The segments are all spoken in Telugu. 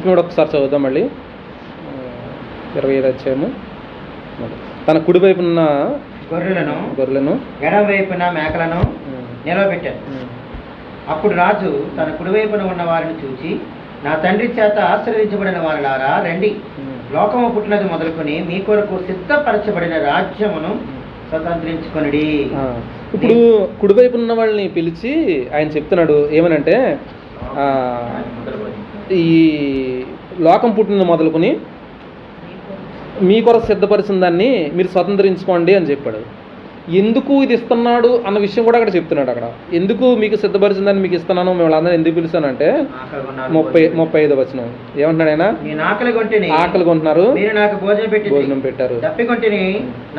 కూడా ఒకసారి చదువుదాం మళ్ళీ. 25 అధ్యాయము. తన కుడివైపున్న గొర్రెలను ఎడమ వైపున మేకలను నిలవబెట్టాను. అప్పుడు రాజు తన కుడివైపున ఉన్న వారిని చూచి, నా తండ్రి చేత ఆశీర్వదించబడిన వారులారా రండి, లోకము పుట్టినది మొదలుకొని మీ కొరకు సిద్ధపరచబడిన రాజ్యమును స్వతంత్రించుకొనిడి. ఇప్పుడు కుడివైపు ఉన్న వాళ్ళని పిలిచి ఆయన చెప్తున్నాడు ఏమనంటే, ఈ లోకం పుట్టిన మొదలుకొని మీ కొరకు సిద్ధపరిచిన దాన్ని మీరు స్వతంత్రించుకోండి అని చెప్పాడు. ఎందుకు ఇది ఇస్తున్నాడు అన్న విషయం కూడా అక్కడ చెప్తున్నాడు. అక్కడ ఎందుకు మీకు సిద్ధపరిచిన దాన్ని మీకు ఇస్తున్నాను, మేము అందరూ ఎందుకు పిలుస్తానంటే 35 వచనం ఏమంటున్నాడు ఆయన, ఆకలి కొంటున్నారు, నాకు భోజనం పెట్టారు, తప్పికొంటిని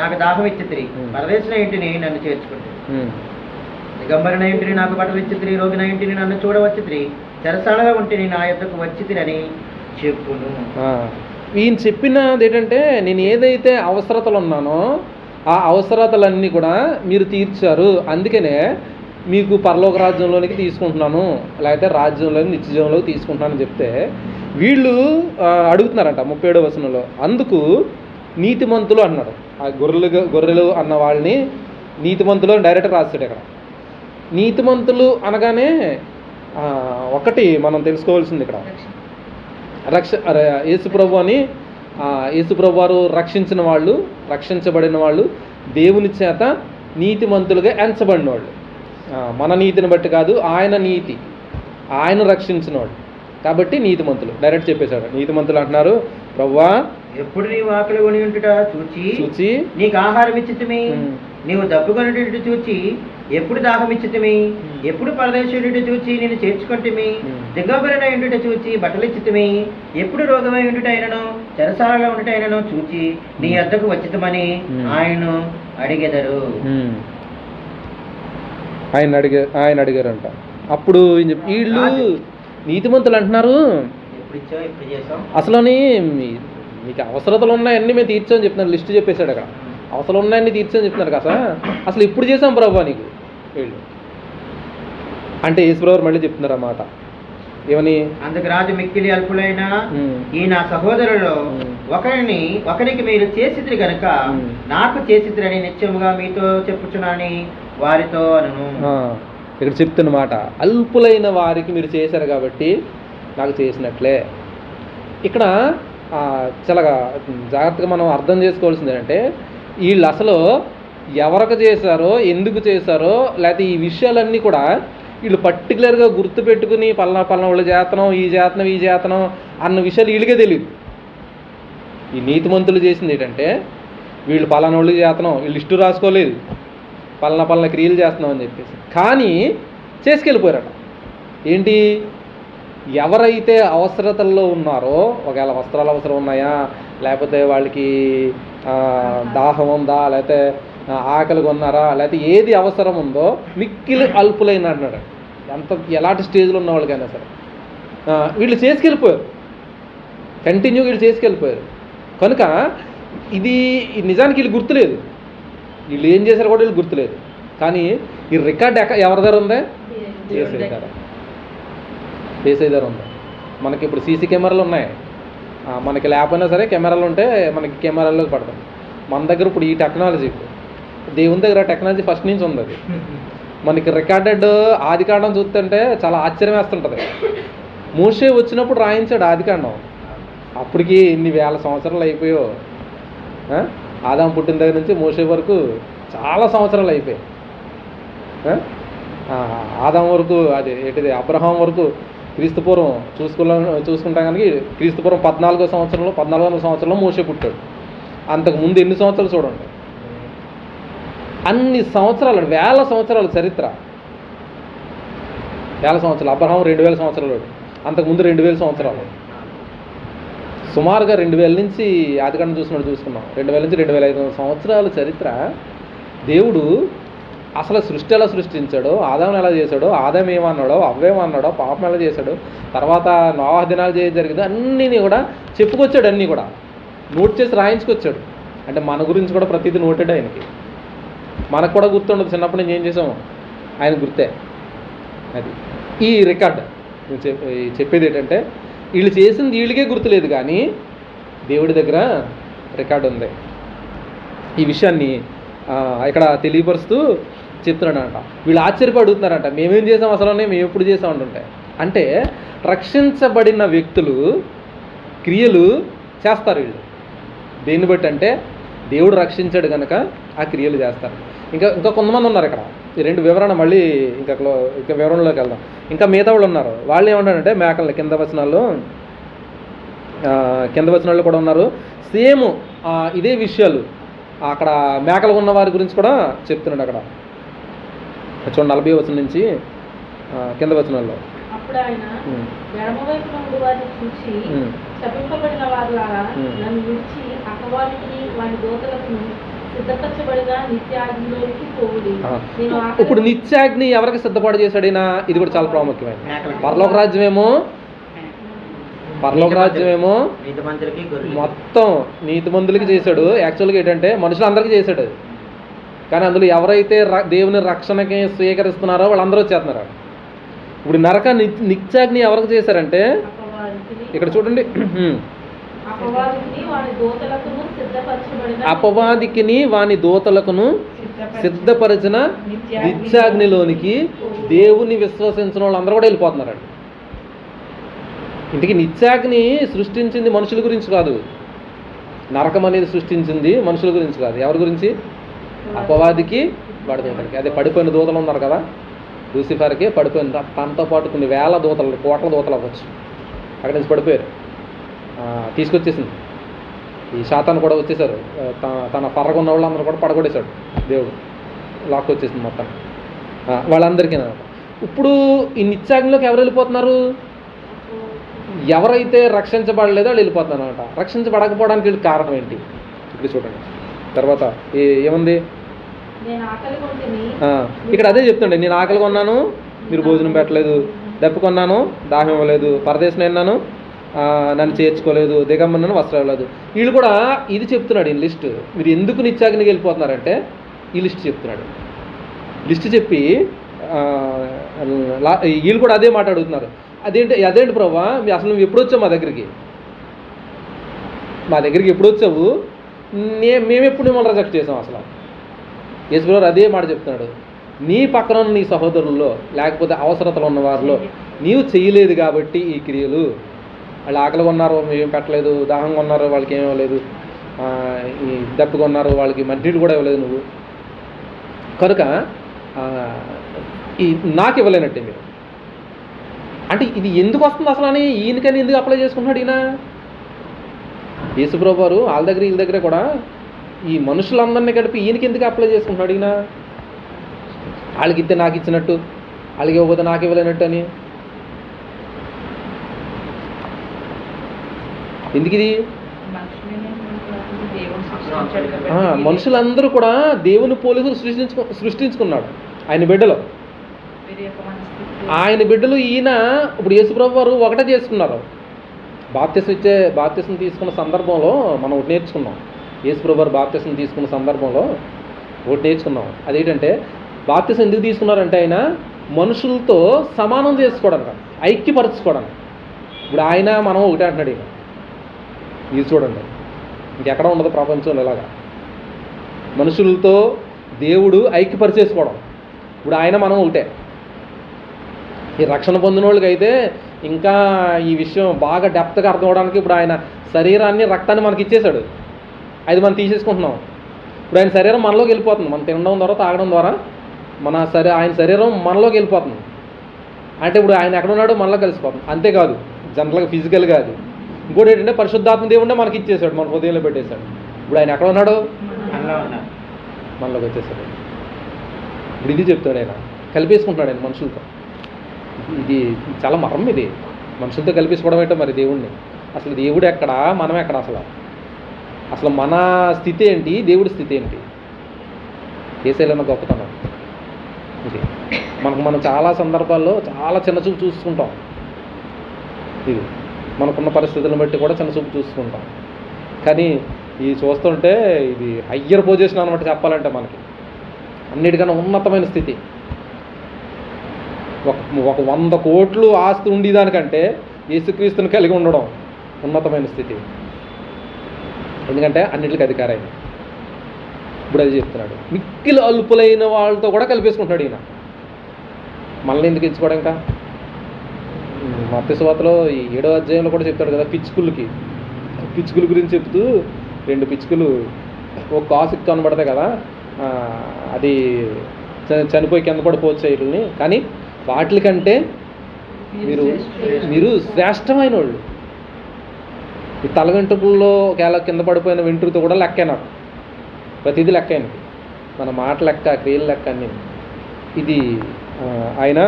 నాకు దాహం ఇచ్చితిరి, పరదేశిన ఇంటిని నన్ను చేర్చుకుంటారు, దిగంబరిన ఇంటిని నాకు బట్టలు ఇచ్చితిరి, రోగిన ఇంటిని నన్ను చూడవచ్చితిరి, చెరసాలలో ఉంటిని నా యొద్దకు వచ్చితిరని చెప్పును. ఈయన చెప్పినది ఏంటంటే, నేను ఏదైతే అవసరతలు ఉన్నానో ఆ అవసరతలన్నీ కూడా మీరు తీర్చారు, అందుకనే మీకు పరలోక రాజ్యంలోనికి తీసుకుంటున్నాను, లేకపోతే రాజ్యంలోకి నిత్యజీవంలోకి తీసుకుంటున్నానని చెప్తే వీళ్ళు అడుగుతున్నారంట 37వ వచనంలో. అందుకు నీతిమంతులు అన్నాడు. ఆ గొర్రెలు అన్న వాళ్ళని నీతిమంతులు అని డైరెక్ట్ రాస్తాడు ఇక్కడ. నీతిమంతులు అనగానే ఒకటి మనం తెలుసుకోవాల్సింది ఇక్కడ, యేసుప్రభు అని, యేసుప్రభు వారు రక్షించిన వాళ్ళు, రక్షించబడిన వాళ్ళు, దేవుని చేత నీతిమంతులుగా ఎంచబడిన వాళ్ళు. మన నీతిని బట్టి కాదు, ఆయన నీతి, ఆయన రక్షించిన వాళ్ళు కాబట్టి నీతిమంతులు. డైరెక్ట్ చెప్పేశాడు. నీతిమంతులు అంటున్నారు, ప్రభువా ఎప్పుడు నీవు ఆకలి కొని ఉంటుట చూచి నీకు ఆహారం ఇచ్చితిమి, నీవు దప్పుకొనిటి చూచి ఎప్పుడు దాహం ఇచ్చితిమి, ఎప్పుడు పరదేశుడి చూచి నేను చేర్చుకుంటుమి, దిగంబరిన ఇండుట చూచి బట్టలు ఇచ్చితిమి, ఎప్పుడు రోగమై ఉండుటైనను చెరసాలలో ఉండుటైనను చూచి నీ వద్దకు వచ్చితమని ఆయన్ను అడిగెదరు. ఆయన అడిగారంట. అప్పుడు వీళ్ళు నీతిమంతులు అంటున్నారు, అసలు మీకు అవసరతలు ఉన్నాయన్నీ మేము తీర్చామని చెప్తున్నారు. లిస్ట్ చెప్పేశాడు అక్కడ, అవసరం ఉన్నాయన్నీ తీర్చని చెప్తున్నారు కదా. అసలు ఇప్పుడు చేసాం ప్రభా నీకు వీళ్ళు అంటే యేసుప్రభు మళ్ళీ చెప్తున్నారు అన్నమాట. ఏమని, అందుకు రాజు మిక్కిలి అల్పులైన ఈ నా సహోదరులలో ఒకరికి మీరు చేసిద్రి కనుక నాకు చేసిద్రని నిత్యముగా మీతో చెప్పుచున్నాని వారితో అనను. ఇక్కడ చెప్తున్నమాట, అల్పులైన వారికి మీరు చేశారు కాబట్టి నాకు చేసినట్లే. ఇక్కడ చాలా జాగ్రత్తగా మనం అర్థం చేసుకోవాల్సింది ఏంటంటే, వీళ్ళు అసలు ఎవరికి చేశారో, ఎందుకు చేశారో, లేకపోతే ఈ విషయాలన్నీ కూడా వీళ్ళు పర్టికులర్గా గుర్తుపెట్టుకుని పలానా వాళ్ళు చేతనం, ఈ చేతనం అన్న విషయాలు వీళ్ళకే తెలియదు. ఈ నీతిమంతులు చేసింది ఏంటంటే, వీళ్ళు పలానా వాళ్ళకి చేతనం, వీళ్ళు లిస్టు రాసుకోలేదు, పలానా క్రియలు చేస్తున్నాం అని చెప్పేసి, కానీ చేసుకెళ్ళిపోయారట. ఏంటి, ఎవరైతే అవసరతల్లో ఉన్నారో, ఒకవేళ వస్త్రాలు అవసరం ఉన్నాయా, లేకపోతే వాళ్ళకి దాహం ఉందా, లేకపోతే ఆకలి కొన్నారా, లేకపోతే ఏది అవసరం ఉందో మిక్కిలి అల్పులైన అన్నాడు. ఎలాంటి స్టేజ్లో ఉన్న వాళ్ళకైనా సరే వీళ్ళు చేసుకెళ్ళిపోయారు, కంటిన్యూ వీళ్ళు చేసుకెళ్ళిపోయారు. కనుక ఇది నిజానికి వీళ్ళు గుర్తులేదు, వీళ్ళు ఏం చేశారు కూడా వీళ్ళు గుర్తులేదు. కానీ ఈ రికార్డ్ ఎవరి దగ్గర ఉందే, ఏసై దగ్గర ఉంది. మనకి ఇప్పుడు సీసీ కెమెరాలు ఉన్నాయి, మనకి లేకపోయినా సరే కెమెరాలు ఉంటే మనకి కెమెరాల్లోకి పడతాం. మన దగ్గర ఇప్పుడు ఈ టెక్నాలజీ, దేవుని దగ్గర టెక్నాలజీ ఫస్ట్ నుంచి ఉంది. అది మనకి రికార్డెడ్ ఆదికాండం చూస్తుంటే చాలా ఆశ్చర్యం వేస్తుంటుంది. మోషే వచ్చినప్పుడు రాయించాడు ఆదికాండం, అప్పటికి ఇన్ని వేల సంవత్సరాలు అయిపోయావు. ఆదాం పుట్టిన దగ్గర నుంచి మోషే వరకు చాలా సంవత్సరాలు అయిపోయాయి. ఆదాం వరకు, అది ఏంటిది అబ్రహాం వరకు క్రీస్తుపూర్వం చూసుకుంటాం కనుక క్రీస్తుపూర్వం 14వ సంవత్సరంలో మోషే పుట్టాడు. అంతకుముందు ఎన్ని సంవత్సరాలు చూడండి, అన్ని సంవత్సరాలు, వేల సంవత్సరాలు చరిత్ర, వేల సంవత్సరాలు. అబ్రహాం 2000 సంవత్సరాలు, అంతకుముందు 2000 సంవత్సరాలు, సుమారుగా 2000 నుంచి ఆదికాండం చూసుకున్నాం, 2000 నుంచి 2500 సంవత్సరాల చరిత్ర. దేవుడు అసలు సృష్టి ఎలా సృష్టించాడో, ఆదాం ఎలా చేశాడో, ఆదాం ఏమన్నాడో, అవ్వేమన్నాడో, పాపం ఎలా చేశాడో, తర్వాత నోవహు దినాలు జరిగిందో అన్నీ కూడా చెప్పుకొచ్చాడు, అన్నీ కూడా నోట్ చేసి రాయించుకొచ్చాడు. అంటే మన గురించి కూడా ప్రతిదీ నోటెడ్ ఆయనకి. మనకు కూడా గుర్తుండదు చిన్నప్పటి నుంచి ఏం చేసాము, ఆయన గుర్తే. అది ఈ రికార్డ్ చెప్పేది ఏంటంటే, వీళ్ళు చేసింది వీళ్ళకే గుర్తులేదు, కానీ దేవుడి దగ్గర రికార్డు ఉంది. ఈ విషయాన్ని ఇక్కడ తెలియపరుస్తూ చెప్తున్నాడంట. వీళ్ళు ఆశ్చర్యపడి అడుగుతున్నారంట, మేమేం చేసాం అసలు, మేము ఎప్పుడు చేసాం అంటుంటే. అంటే రక్షించబడిన వ్యక్తులు క్రియలు చేస్తారు. వీళ్ళు దేన్ని బట్టి అంటే దేవుడు రక్షించాడు కనుక ఆ క్రియలు చేస్తారు. ఇంకా కొంతమంది ఉన్నారు ఇక్కడ. ఈ రెండు వివరణ మళ్ళీ ఇంకా వివరణలోకి వెళ్దాం. ఇంకా మిగతా వాళ్ళు ఉన్నారు. వాళ్ళు ఏమంటారంటే మేకలు కింద వచనాల్లో కూడా ఉన్నారు. సేమ్ ఇదే విషయాలు అక్కడ మేకలు ఉన్న వారి గురించి కూడా చెప్తున్నాడు. అక్కడ చూడండి 40వ వచనం నుంచి కింద వచనాల్లో. అప్పుడు ఆయన ఎడమవైపున ఉండువారిని చూచి, శపింపబడిన వారులారా, నన్ను విడిచి అపవాదికిని వాని దూతలకును సిద్ధపరచబడిన నిత్యాగ్నిలోకి పోవుడి. ఇప్పుడు నిత్యాగ్ని ఎవరికి సిద్ధపాటు చేశాడు ఈయన? ఇది కూడా చాలా ప్రాముఖ్యమైనది. పరలోక రాజ్యమేమో మొత్తం నీతిమంతులకి చేశాడు. యాక్చువల్గా ఏంటంటే మనుషులందరికీ చేశాడు అది. కానీ అందులో ఎవరైతే దేవుని రక్షణకి స్వీకరిస్తున్నారో వాళ్ళందరూ వచ్చేస్తున్నారు. ఇప్పుడు నిత్యాగ్ని ఎవరికి చేశారంటే ఇక్కడ చూడండి, అపవాదికిని వాని దూతలకును సిద్ధపరిచిన నిత్యాగ్నిలోనికి దేవుని విశ్వసించిన వాళ్ళందరూ కూడా వెళ్ళిపోతున్నారండి. ఇంటికి నిత్యాగ్ని సృష్టించింది మనుషుల గురించి కాదు. నరకం అనేది సృష్టించింది మనుషుల గురించి కాదు. ఎవరి గురించి? అపవాదికి వాడి దూతలకి. అదే పడిపోయిన దూతలు ఉన్నారు కదా, లూసిఫర్కి పడిపోయిన, తనతో పాటు కొన్ని వేల దూతలు, కోట్ల దూతలు అవ్వచ్చు, అక్కడి నుంచి పడిపోయారు. తీసుకొచ్చేసింది ఈ శాతాన్ని కూడా వచ్చేసారు. తన పర్రగా ఉన్న వాళ్ళందరూ కూడా పడగొట్టేశాడు దేవుడు, లాక్కొచ్చేసింది మొత్తం వాళ్ళందరికీ. ఇప్పుడు ఈ నిత్యాగ్నిలోకి ఎవరు వెళ్ళిపోతున్నారు? ఎవరైతే రక్షించబడలేదో వాళ్ళు వెళ్ళిపోతున్నారు అనమాట. రక్షించబడకపోవడానికి వీళ్ళకి కారణం ఏంటి? ఇక్కడ చూడండి తర్వాత ఏముంది. ఇక్కడ అదే చెప్తుండే, నేను ఆకలి కొన్నాను, మీరు భోజనం పెట్టలేదు, దప్పుకొన్నాను, దాహం ఇవ్వలేదు, పరదేశం విన్నాను, నన్ను చేర్చుకోలేదు, దిగమ్మన్నాను, వస్త్రం ఇవ్వలేదు. వీళ్ళు కూడా ఇది చెప్తున్నాడు. ఈ లిస్ట్ మీరు ఎందుకు నిత్యాగ్నికి వెళ్ళిపోతున్నారంటే ఈ లిస్ట్ చెప్తున్నాడు. లిస్ట్ చెప్పి వీళ్ళు కూడా అదే మాట అడుగుతున్నారు. అదేంటి ప్రభా, అసలు నువ్వు ఎప్పుడు వచ్చావు మా దగ్గరికి ఎప్పుడు వచ్చావు? మేమెప్పుడు మిమ్మల్ని రిజెక్ట్ చేసాం? అసలు యేసుప్రభువు అదే మాట చెప్తున్నాడు. నీ పక్కన ఉన్న నీ సహోదరుల్లో లేకపోతే అవసరతలు ఉన్న వారిలో నీవు చేయలేదు కాబట్టి ఈ క్రియలు. వాళ్ళు ఆకలి కొన్నారు, మేము పెట్టలేదు, దాహంగా ఉన్నారు, వాళ్ళకి ఏమీ ఇవ్వలేదు, ఈ దప్పుగా ఉన్నారు, వాళ్ళకి మంచినీళ్ళు కూడా ఇవ్వలేదు నువ్వు, కనుక ఈ నాకు ఇవ్వలేనట్టే మీరు. అంటే ఇది ఎందుకు వస్తుంది అసలు అని ఈయనకని ఎందుకు అప్లై చేసుకుంటున్నాడు ఈయన? యేసుప్రభువు వారు వాళ్ళ దగ్గర వీళ్ళ దగ్గర కూడా ఈ మనుషులందరినీ గడిపి ఈయనకి ఎందుకు అప్లై చేసుకుంటున్నాడు ఈయన? వాళ్ళకి ఇస్తే నాకు ఇచ్చినట్టు, వాళ్ళకి ఇవ్వకపోతే నాకు ఇవ్వలేనట్టు అని. ఎందుకు ఇది? మనుషులందరూ కూడా దేవుని పోలికలు సృష్టించుకున్నాడు ఆయన బిడ్డలో. ఆయన బిడ్డలు ఈయన ఇప్పుడు యేసుప్రభువు వారు ఒకటే చేసుకున్నారు. బాప్తిసం తీసుకున్న సందర్భంలో మనం ఒకటి నేర్చుకున్నాం. యేసుప్రభువు వారు బాప్తిసం తీసుకున్న సందర్భంలో ఒకటి నేర్చుకున్నాం. అదేంటంటే బాప్తిసం ఎందుకు తీసుకున్నారంటే ఆయన మనుషులతో సమానం చేసుకోవడానికి, ఐక్యపరచుకోవడానికి. ఇప్పుడు ఆయన మనం ఒకటే అంటున్నాడు. ఈయన ఇది చూడండి, ఇంకెక్కడ ఉండదు ప్రపంచంలో ఇలాగా మనుషులతో దేవుడు ఐక్యపరిచేసుకోవడం. ఇప్పుడు ఆయన మనం ఒకటే. ఈ రక్షణ పొందిన వాళ్ళకి అయితే ఇంకా ఈ విషయం బాగా డెప్త్గా అర్థం అవడానికి ఇప్పుడు ఆయన శరీరాన్ని, రక్తాన్ని మనకి ఇచ్చేశాడు. అది మనం తీసేసుకుంటున్నాం. ఇప్పుడు ఆయన శరీరం మనలోకి వెళ్ళిపోతుంది. మనం తినడం ద్వారా, తాగడం ద్వారా ఆయన శరీరం మనలోకి వెళ్ళిపోతుంది. అంటే ఇప్పుడు ఆయన ఎక్కడ ఉన్నాడో మనలో కలిసిపోతుంది. అంతేకాదు జనరల్గా ఫిజికల్గా అది. ఇంకోటి ఏంటంటే పరిశుద్ధాత్మ దేవుడే మనకి ఇచ్చేసాడు, మన హృదయంలో పెట్టేశాడు. ఇప్పుడు ఆయన ఎక్కడ ఉన్నాడు? మనలోకి వచ్చేసాడు. ఇప్పుడు ఇది చెప్తాడు ఆయన, కలిపేసుకుంటున్నాడు ఆయన మనుషులతో. ఇది చాలా మర్మం. ఇది మనుషులతో కల్పించుకోవడం ఏంటో మరి దేవుణ్ణి. అసలు దేవుడు ఎక్కడ, మనం ఎక్కడ? అసలు మన స్థితి ఏంటి, దేవుడి స్థితి ఏంటి? ఏసైలన్న గొప్పతనం ఇది. మనం చాలా సందర్భాల్లో చాలా చిన్నచూపు చూసుకుంటాం. ఇది మనకున్న పరిస్థితులను బట్టి కూడా చిన్నచూపు చూసుకుంటాం. కానీ ఇది చూస్తుంటే ఇది హయ్యర్ పొజిషన్ అనమాట చెప్పాలంటే. మనకి అన్నిటికన్నా ఉన్నతమైన స్థితి. ఒక 100 కోట్లు ఆస్తి ఉండేదానికంటే యేసుక్రీస్తుని కలిగి ఉండడం ఉన్నతమైన స్థితి. ఎందుకంటే అన్నింటికి అధికారి ఆయన. ఇప్పుడు అది చెప్తున్నాడు. మిక్కిలి అల్పులైన వాళ్ళతో కూడా కలిపేసుకుంటున్నాడు ఈయన. మనల్ని ఎందుకు ఎంచుకోవడం? ఇంకా మత్తయి సువార్తలో ఈ 7వ అధ్యాయంలో కూడా చెప్తాడు కదా, పిచ్చుకుల గురించి చెప్తూ 2 పిచ్చుకలు ఒక కాసుకి కనబడతాయి కదా, అది చనిపోయి కింద పడిపోవచ్చు వీటిని, కానీ వాటికంటే మీరు శ్రేష్టమైన వాళ్ళు. ఈ తల వెంట్రుకల్లో ఒకవేళ కింద పడిపోయిన వెంట్రుకతో కూడా లెక్కే నాకు, ప్రతిదీ లెక్క ఆయనకి, మన మాట లెక్క, క్రియలు లెక్క అన్నీ. ఇది ఆయన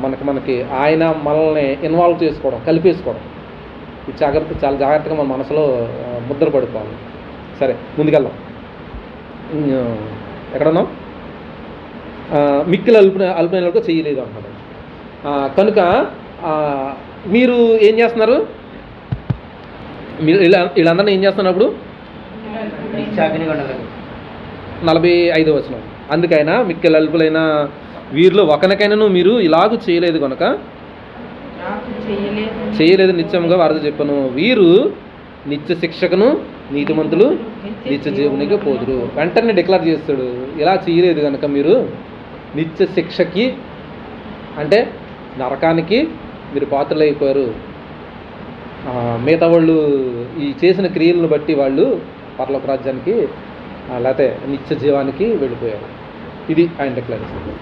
మనకి ఆయన మనల్ని ఇన్వాల్వ్ చేసుకోవడం, కలిపేసుకోవడం. ఇది చాలా జాగ్రత్తగా మన మనసులో ముద్ర పడిపోవాలి. సరే, ముందుకెళ్దాం. ఎక్కడున్నాం? మిక్కిలి అల్పైన వాళ్ళతో చేయలేదు అన్నమాట. కనుక మీరు ఏం చేస్తున్నారు? మీరు వీళ్ళందరినీ ఏం చేస్తున్నప్పుడు 45వ వచనం, అందుకైనా మిక్కిలి అల్పులైన వీరిలో ఒకరికైనాను మీరు ఇలాగూ చేయలేదు కనుక చేయలేదు నిత్యంగా వారితో చెప్పను, వీరు నిత్య శిక్షకును నీతిమంతులు నిత్య జీవునికి పోదురు. వెంటనే డిక్లేర్ చేస్తాడు, ఇలా చేయలేదు కనుక మీరు నిత్య శిక్షకి, అంటే నరకానికి మీరు పాత్రలు అయిపోయారు. మిగతా వాళ్ళు ఈ చేసిన క్రియలను బట్టి వాళ్ళు పరలోక రాజ్యానికి లేకపోతే నిత్య జీవానికి వెళ్ళిపోయారు. ఇది ఆయన డిక్లేర్ చేస్తుంది.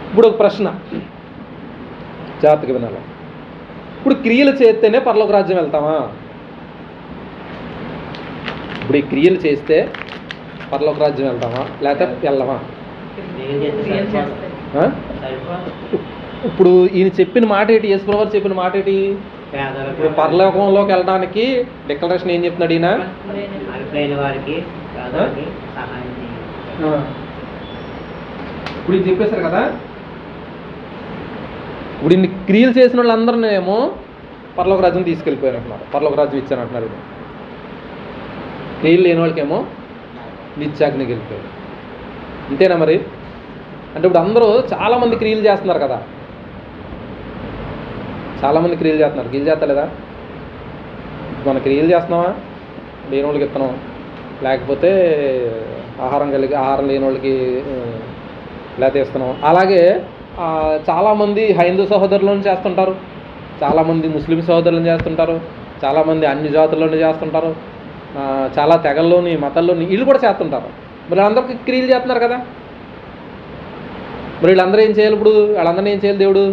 ఇప్పుడు ఒక ప్రశ్న, జాగ్రత్తగా వినాలి. ఇప్పుడు క్రియలు చేస్తేనే పరలోక రాజ్యం వెళ్తామా? ఇప్పుడు ఈ క్రియలు చేస్తే పరలోక రాజ్యం వెళ్తామా లేకపోతే వెళ్ళమా? ఇప్పుడు ఈయన చెప్పిన మాట ఏంటి? యేసుప్రభువు వారు చెప్పిన మాట ఏంటి? ఇప్పుడు పరలోకంలోకి వెళ్ళడానికి డిక్లరేషన్ ఏం చెప్తున్నాడు ఈయన? ఇప్పుడు ఇది చెప్పేశారు కదా. ఇప్పుడు ఇన్ని క్రియలు చేసిన వాళ్ళందరినీ ఏమో పరలోక రాజ్యం తీసుకెళ్ళిపోయారు అంటున్నారు, పరలోక రాజ్యం ఇచ్చాను అంటున్నారు. ఇది క్రియలు లేని వాళ్ళకేమో నిత్యాగ్నికి వెళ్ళిపోయారు. అంతేనా మరి? అంటే ఇప్పుడు అందరూ చాలామంది క్రియలు చేస్తున్నారు కదా, చాలామంది క్రియలు చేస్తున్నారు. క్రియలు చేస్తలేదా? మన క్రియలు చేస్తున్నావా? లేని వాళ్ళకి ఇస్తున్నాం, లేకపోతే ఆహారం లేని వాళ్ళకి లేకపోతే ఇస్తున్నాం. అలాగే చాలామంది హైందూ సహోదరులను చేస్తుంటారు, చాలామంది ముస్లిం సహోదరులను చేస్తుంటారు, చాలామంది అన్ని జాతుల్లోనే చేస్తుంటారు, చాలా తెగల్లోని మతాల్లోని వీళ్ళు కూడా చేస్తుంటారు. మరి అందరికీ క్రియలు చేస్తున్నారు కదా. మరి వీళ్ళందరూ ఏం చేయాలి? ఇప్పుడు వాళ్ళందరినీ ఏం చేయాలి దేవుడు?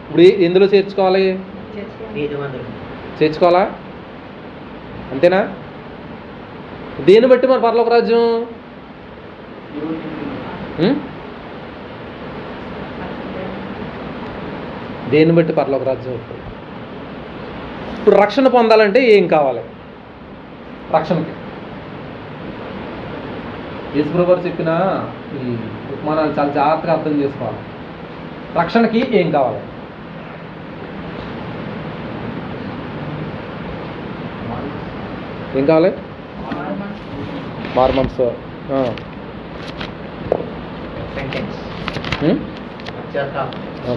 ఇప్పుడు ఎందులో చేర్చుకోవాలి? చేర్చుకోవాలా? అంతేనా? దేన్ని బట్టి మరి పరలోక రాజ్యం? దేన్ని బట్టి పరలోక రాజ్యం? ఇప్పుడు రక్షణ పొందాలంటే ఏం కావాలి? రక్షణకి యేసుప్రభువు వారు చెప్పిన ఈ ఉపమానాలు చాలా జాగ్రత్తగా అర్థం చేసుకోవాలి. రక్షణకి ఏం కావాలి? ఏం కావాలి? మారుమనసు,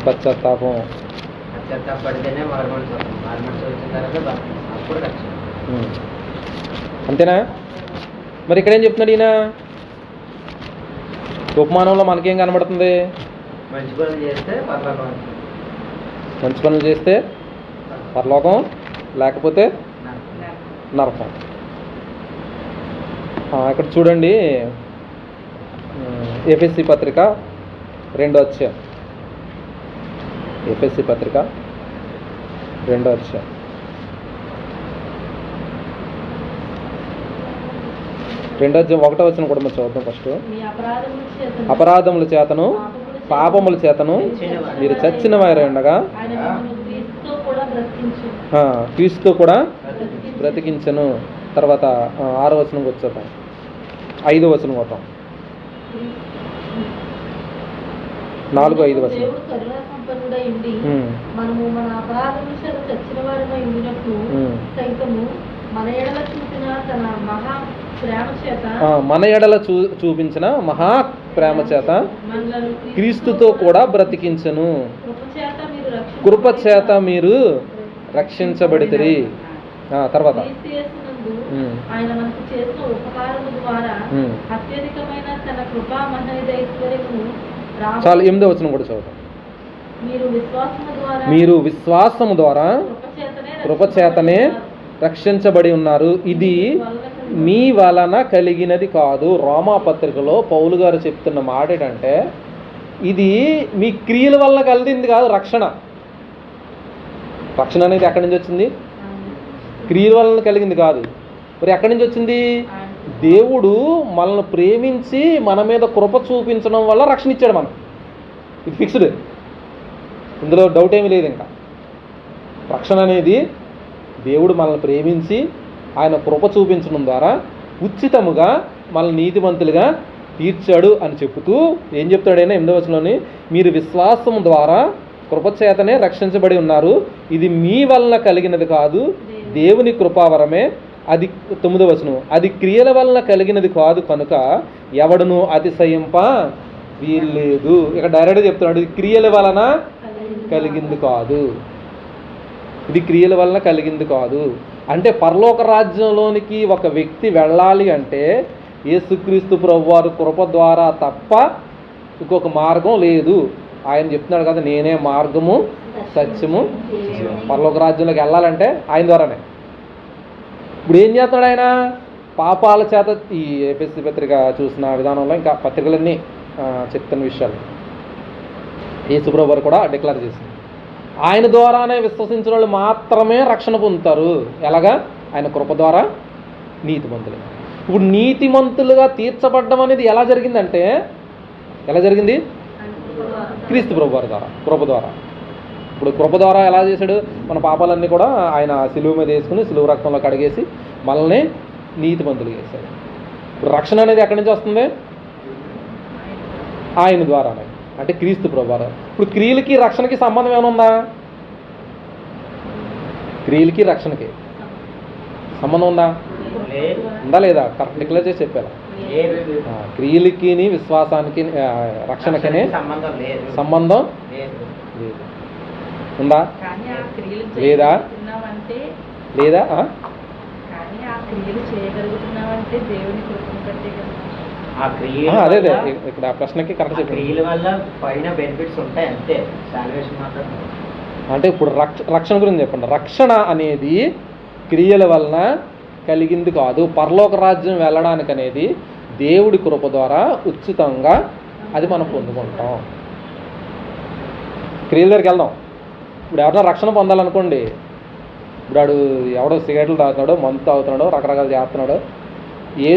పశ్చాత్తాపం. అంతేనా? మరి ఇక్కడేం చెప్తున్నాడు ఈయన? ఉపమానంలో మనకేం కనబడుతుంది? మంచి పనులు చేస్తే పరలోకం, లేకపోతే నరకం. ఇక్కడ చూడండి, ఎఫెసీ పత్రిక 2వ అధ్యాయం, ఎఫెసీ పత్రిక 2వ అధ్యాయం 1వ వచనం కూడా మనం చదువుతాం. ఫస్ట్, అపరాధముల చేతను పాపముల చేతను మీరు చచ్చిన వారు ఉండగా క్రీస్తుతో కూడా బ్రతికించను. తర్వాత 6వ వచనంకి వచ్చేద్దాం, 5వ వచనం పోతాం, 4, 5 వచనం. మన ఎడల చూపించిన మహా ప్రేమ చేత క్రీస్తుతో కూడా బ్రతికించను. కృప చేత మీరు రక్షించబడితిరి. తర్వాత క్రీస్తు యేసునందు ఉమ్, ఆయన మనకు చేసిన ఉపకారము ద్వారా ఉమ్. అత్యధికమైన తన కృపా మహోదైశ్వర్యము చాలు 8వ వచనం కూడా చదువుతాం. మీరు విశ్వాసము ద్వారా మీరు విశ్వాసము ద్వారా కృపచేతనే రక్షించబడి ఉన్నారు, ఇది మీ వలన కలిగినది కాదు. రోమాపత్రికలో పౌలు గారు చెప్తున్న మాట ఏంటంటే ఇది మీ క్రియల వలన కలిగింది కాదు. రక్షణ అనేది ఎక్కడి నుంచి వచ్చింది? క్రియల వలన కలిగింది కాదు. మరి ఎక్కడి నుంచి వచ్చింది? దేవుడు మనల్ని ప్రేమించి మన మీద కృప చూపించడం వల్ల రక్షణ ఇచ్చాడు. మనం ఇది ఫిక్స్డ్, ఇందులో డౌట్ ఏమీ లేదు. ఇంకా రక్షణ అనేది దేవుడు మనల్ని ప్రేమించి ఆయన కృప చూపించడం ద్వారా ఉచితముగా మనల్ని నీతిమంతులుగా తీర్చాడు అని చెబుతూ ఏం చెప్తాడైనా 8వ వచనంలోని మీరు విశ్వాసం ద్వారా కృపచేతనే రక్షించబడి ఉన్నారు, ఇది మీ వలన కలిగినది కాదు, దేవుని కృపావరమే. అది 9వ వచనం, అది క్రియల వలన కలిగినది కాదు కనుక ఎవడును అతిశయింప వీల్లేదు. ఇక డైరెక్ట్గా చెప్తున్నాడు, ఇది క్రియల వలన కలిగింది కాదు, ఇది క్రియల వలన కలిగింది కాదు. అంటే పరలోక రాజ్యంలోనికి ఒక వ్యక్తి వెళ్ళాలి అంటే యేసుక్రీస్తు ప్రభువారు కృప ద్వారా తప్ప ఇంకొక మార్గం లేదు. ఆయన చెప్తున్నాడు కదా, నేనే మార్గము సత్యము పరలోక రాజ్యంలోకి వెళ్ళాలంటే ఆయన ద్వారానే. ఇప్పుడు ఏం చేస్తున్నాడు ఆయన? పాపాల చేత ఈ ఎఫెసీ పత్రిక చూసిన విధానంలో ఇంకా పత్రికలన్నీ చెప్తున్న విషయాలు యేసు ప్రభువారు కూడా డిక్లేర్ చేసింది. ఆయన ద్వారానే విశ్వసించిన వాళ్ళు మాత్రమే రక్షణ పొందుతారు. ఎలాగా? ఆయన కృప ద్వారా నీతిమంతులు. ఇప్పుడు నీతిమంతులుగా తీర్చబడ్డం అనేది ఎలా జరిగిందంటే, ఎలా జరిగింది? క్రీస్తు ప్రభువారి ద్వారా, కృప ద్వారా. ఇప్పుడు కృప ద్వారా ఎలా చేశాడు? మన పాపాలన్నీ కూడా ఆయన సిలువ మీద వేసుకుని సిలువ రక్తంలో కడిగేసి మనల్ని నీతిమంతులు చేశాడు. ఇప్పుడు రక్షణ అనేది ఎక్కడి నుంచి వస్తుంది? ఆయన ద్వారానే, అంటే క్రీస్తు ప్రభువారు. ఇప్పుడు క్రియలకి రక్షణకి సంబంధం ఏమైనా ఉందా? క్రియలకి రక్షణకి సంబంధం ఉందా? ఉందా లేదా? కరెక్ట్ డిక్లేర్ చేసి చెప్పారు. క్రియలకి విశ్వాసానికి రక్షణకి సంబంధం లేదు. ఉందా? లేదా? లేదా? అదే అదే ఇక్కడ ఆ ప్రశ్నకి కరెక్ట్ చెప్పారు. క్రియల వల్ల పైన బెనిఫిట్స్ ఉంటాయి అంతే, సాల్వేషన్ మాత్రం. అంటే ఇప్పుడు రక్షణ గురించి చెప్పండి. రక్షణ అనేది క్రియల వలన కలిగింది కాదు. పరలోక రాజ్యం వెళ్ళడానికి అనేది దేవుడి కృప ద్వారా ఉచితంగా అది మనం పొందుకుంటాం. క్రియల దగ్గరికి వెళ్దాం. ఇప్పుడు ఎవరైనా రక్షణ పొందాలనుకోండి, ఇప్పుడు వాడు ఎవడో సిగరెట్లు తాగుతున్నాడో, మందు తాగుతున్నాడో, రకరకాలు చేస్తున్నాడో,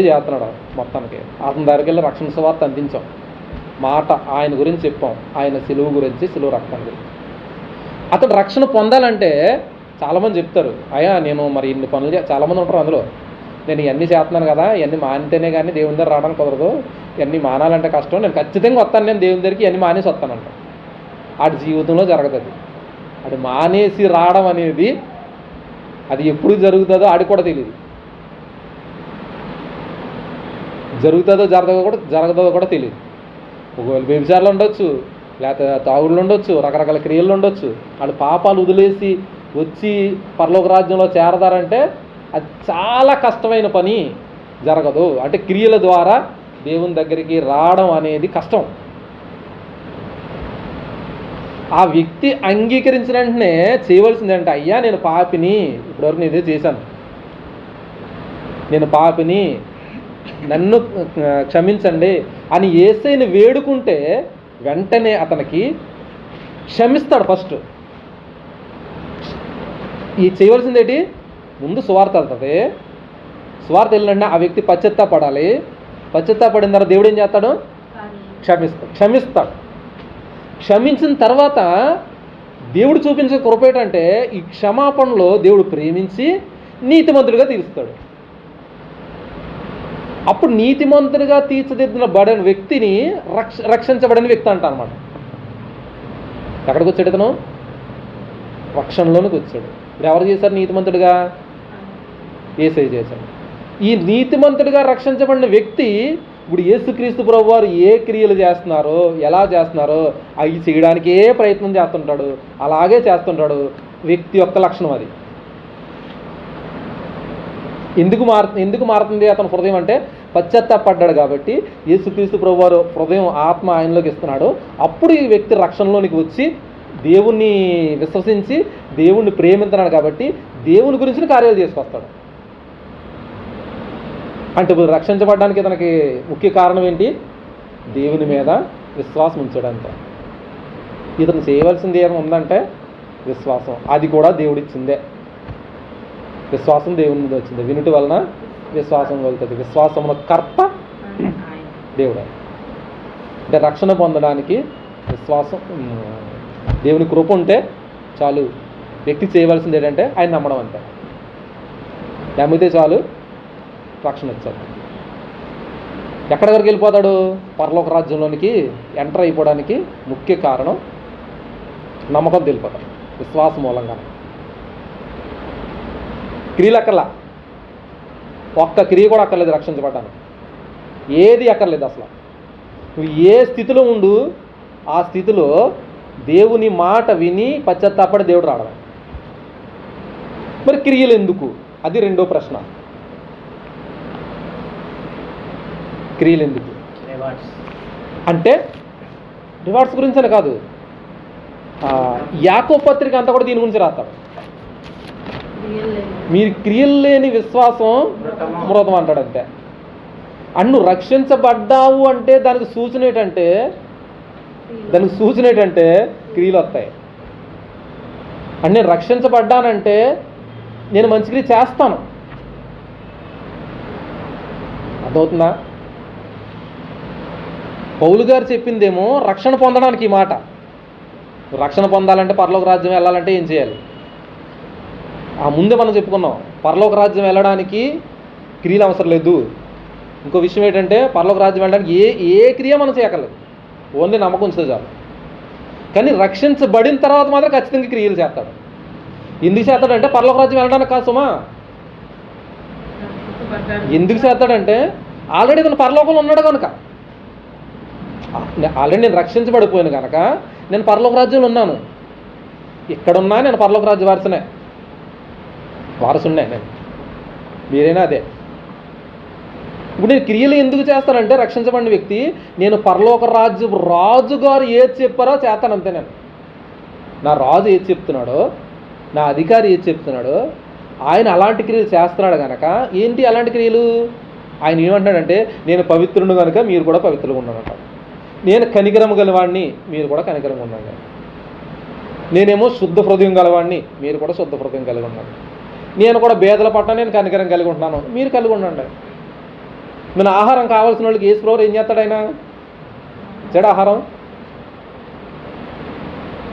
చేస్తున్నాడో మొత్తానికి అతని దగ్గరికి వెళ్ళి రక్షణ సువార్త అందించాం. మాట ఆయన గురించి చెప్పాం, ఆయన సిలువు గురించి, సిలువు రక్తం గురించి. అతడు రక్షణ పొందాలంటే చాలామంది చెప్తారు, అయ్యా నేను మరి ఇన్ని పనులు చాలామంది ఉంటారు అందులో, నేను ఇవన్నీ చేస్తున్నాను కదా, ఇవన్నీ మానితేనే కానీ దేవుని దగ్గర రావడానికి కుదరదు, ఇవన్నీ మానాలంటే కష్టం, నేను ఖచ్చితంగా వస్తాను, నేను దేవుని దగ్గరికి ఇవన్నీ మానేసి వస్తానంట. ఆడి జీవితంలో జరగదు. అది మానేసి రావడం అనేది అది ఎప్పుడు జరుగుతుందో ఆడికి కూడా తెలియదు. జరుగుతుందో జరగదో కూడా తెలియదు. ఒకవేళ వ్యభిచారాలు ఉండొచ్చు, లేకపోతే తాగుళ్ళు ఉండొచ్చు, రకరకాల క్రియలు ఉండొచ్చు. వాళ్ళు పాపాలు వదిలేసి వచ్చి పరలోక రాజ్యంలో చేరదారంటే అది చాలా కష్టమైన పని, జరగదు. అంటే క్రియల ద్వారా దేవుని దగ్గరికి రావడం అనేది కష్టం. ఆ వ్యక్తి అంగీకరించిన వెంటనే చేయవలసిందంటే, అయ్యా నేను పాపిని, ఇప్పటివరకు నేను ఇదే చేశాను, నేను పాపిని, నన్ను క్షమించండి అని యేసయ్యని వేడుకుంటే వెంటనే అతనికి క్షమిస్తాడు. ఫస్ట్ ఈ చేయవలసిందేంటి? ముందు సువార్త వెళ్తుంది. సువార్త వెళ్ళిన ఆ వ్యక్తి పశ్చాత్తాపడాలి. పశ్చాత్తాపడిన తర్వాత దేవుడు ఏం చేస్తాడు? క్షమిస్తాడు. క్షమించిన తర్వాత దేవుడు చూపించే కృప ఏంటంటే, ఈ క్షమాపణలో దేవుడు ప్రేమించి నీతిమంతుడిగా తీరుస్తాడు. అప్పుడు నీతిమంతుడిగా తీర్చిదిద్దబడిన వ్యక్తిని రక్షించబడిన వ్యక్తి అంట అనమాట. ఎక్కడికి వచ్చాడు ఇతను? రక్షణలోనికి వచ్చాడు. ఇప్పుడు ఎవరు చేశారు నీతిమంతుడిగా? యేసయ్య చేశాడు. ఈ నీతిమంతుడిగా రక్షించబడిన వ్యక్తి ఇప్పుడు యేసుక్రీస్తు ప్రభువారు ఏ క్రియలు చేస్తున్నారో, ఎలా చేస్తున్నారో అవి చేయడానికే ప్రయత్నం చేస్తుంటాడు, అలాగే చేస్తుంటాడు. వ్యక్తి యొక్క లక్షణం అది. ఎందుకు మారుతుంది అతని హృదయం అంటే పశ్చాత్తాపడ్డాడు కాబట్టి యేసుక్రీస్తు ప్రభువారు హృదయం ఆత్మ ఆయనలోకి ఇస్తున్నాడు. అప్పుడు ఈ వ్యక్తి రక్షణలోనికి వచ్చి దేవుణ్ణి విశ్వసించి దేవుణ్ణి ప్రేమిస్తున్నాడు కాబట్టి దేవుని గురించిన కార్యాలు చేసుకొస్తాడు. అంటే ఇప్పుడు రక్షించబడడానికి ఇతనికి ముఖ్య కారణం ఏంటి? దేవుని మీద విశ్వాసం ఉంచడంత. ఇతను చేయవలసింది ఏమైనా ఉందంటే విశ్వాసం. అది కూడా దేవుడిచ్చిందే. విశ్వాసం దేవుని మీద వచ్చింది. వినుటి వలన విశ్వాసం కలుగుతుంది. విశ్వాసమున కర్త దేవుడే. అంటే రక్షణ పొందడానికి విశ్వాసం, దేవుని కృప ఉంటే చాలు. వ్యక్తి చేయవలసింది ఏంటంటే ఆయన నమ్మడం అంతే. నమ్మితే చాలు, రక్షణ వచ్చాడు. ఎక్కడి వరకు వెళ్ళిపోతాడు? పరలోక రాజ్యంలోనికి ఎంటర్ అయిపోవడానికి ముఖ్య కారణం నమ్మకం తెలిపోతాడు, విశ్వాసం మూలంగా. క్రియలు అక్కర్లా, ఒక్క క్రియ కూడా అక్కర్లేదు రక్షించబడ్డానికి. ఏది అక్కర్లేదు అసలు. నువ్వు ఏ స్థితిలో ఉండు ఆ స్థితిలో దేవుని మాట విని పశ్చాత్తాపడి దేవుడు రావడం. మరి క్రియలు ఎందుకు? అది రెండో ప్రశ్న. క్రియలు ఎందుకు అంటే రివార్డ్స్ గురించి అని కాదు. యాకోబు పత్రిక అంతా కూడా దీని గురించి రాస్తాడు. మీరు క్రియలు లేని విశ్వాసం మృతం అంటాడు అంతే. అన్ను రక్షించబడ్డావు అంటే దానికి సూచన ఏంటంటే క్రియలు వస్తాయి. అంటే నేను రక్షించబడ్డానంటే నేను మంచి క్రియ చేస్తాను. అర్థమవుతుందా? పౌలు గారు చెప్పిందేమో రక్షణ పొందడానికి ఈ మాట. రక్షణ పొందాలంటే పరలోక రాజ్యం వెళ్ళాలంటే ఏం చేయాలి? ఆ ముందే మనం చెప్పుకున్నాం, పరలోక రాజ్యం వెళ్ళడానికి క్రియలు అవసరం లేదు. ఇంకో విషయం ఏంటంటే పరలోక రాజ్యం వెళ్ళడానికి ఏ క్రియ మనం చేయక్కర్లేదు, ఓన్లీ నమ్మకం ఉంచితే చాలు. కానీ రక్షించబడిన తర్వాత మాత్రం ఖచ్చితంగా క్రియలు చేస్తాడు. ఎందుకు చేస్తాడంటే పరలోక రాజ్యం వెళ్ళడానికి కాదు సుమా. ఎందుకు చేస్తాడంటే ఆల్రెడీ ఇతను పరలోకంలో ఉన్నాడు కనుక. ఆల్రెడీ నేను రక్షించబడిపోయాను కనుక నేను పరలోక రాజ్యంలో ఉన్నాను. ఇక్కడున్నా నేను పరలోక రాజ్య వారసున్నే నేను. మీరైనా అదే. ఇప్పుడు నేను క్రియలు ఎందుకు చేస్తానంటే రక్షించబడిన వ్యక్తి నేను పరలోక రాజుగారు ఏది చెప్పారో చేస్తాను అంతే. నేను నా రాజు ఏది చెప్తున్నాడో, నా అధికారి ఏది చెప్తున్నాడో ఆయన అలాంటి క్రియలు చేస్తున్నాడు కనుక ఏంటి అలాంటి క్రియలు? ఆయన ఏమంటున్నాడంటే నేను పవిత్రుడు కనుక మీరు కూడా పవిత్రంగా ఉన్నానంట. నేను కనికరం గలవాడిని, మీరు కూడా కనికరంగా ఉండండి. నేనేమో శుద్ధ హృదయం గలవాడిని, మీరు కూడా శుద్ధ హృదయం కలిగి ఉండండి. నేను కూడా బేదల పట్ల నేను కనికరం కలిగి ఉంటున్నాను, మీరు కలిగి ఉండండి. మన ఆహారం కావాల్సిన వాళ్ళకి యేసు ప్రభువు ఏం చేస్తాడు? ఆయన చెడు ఆహారం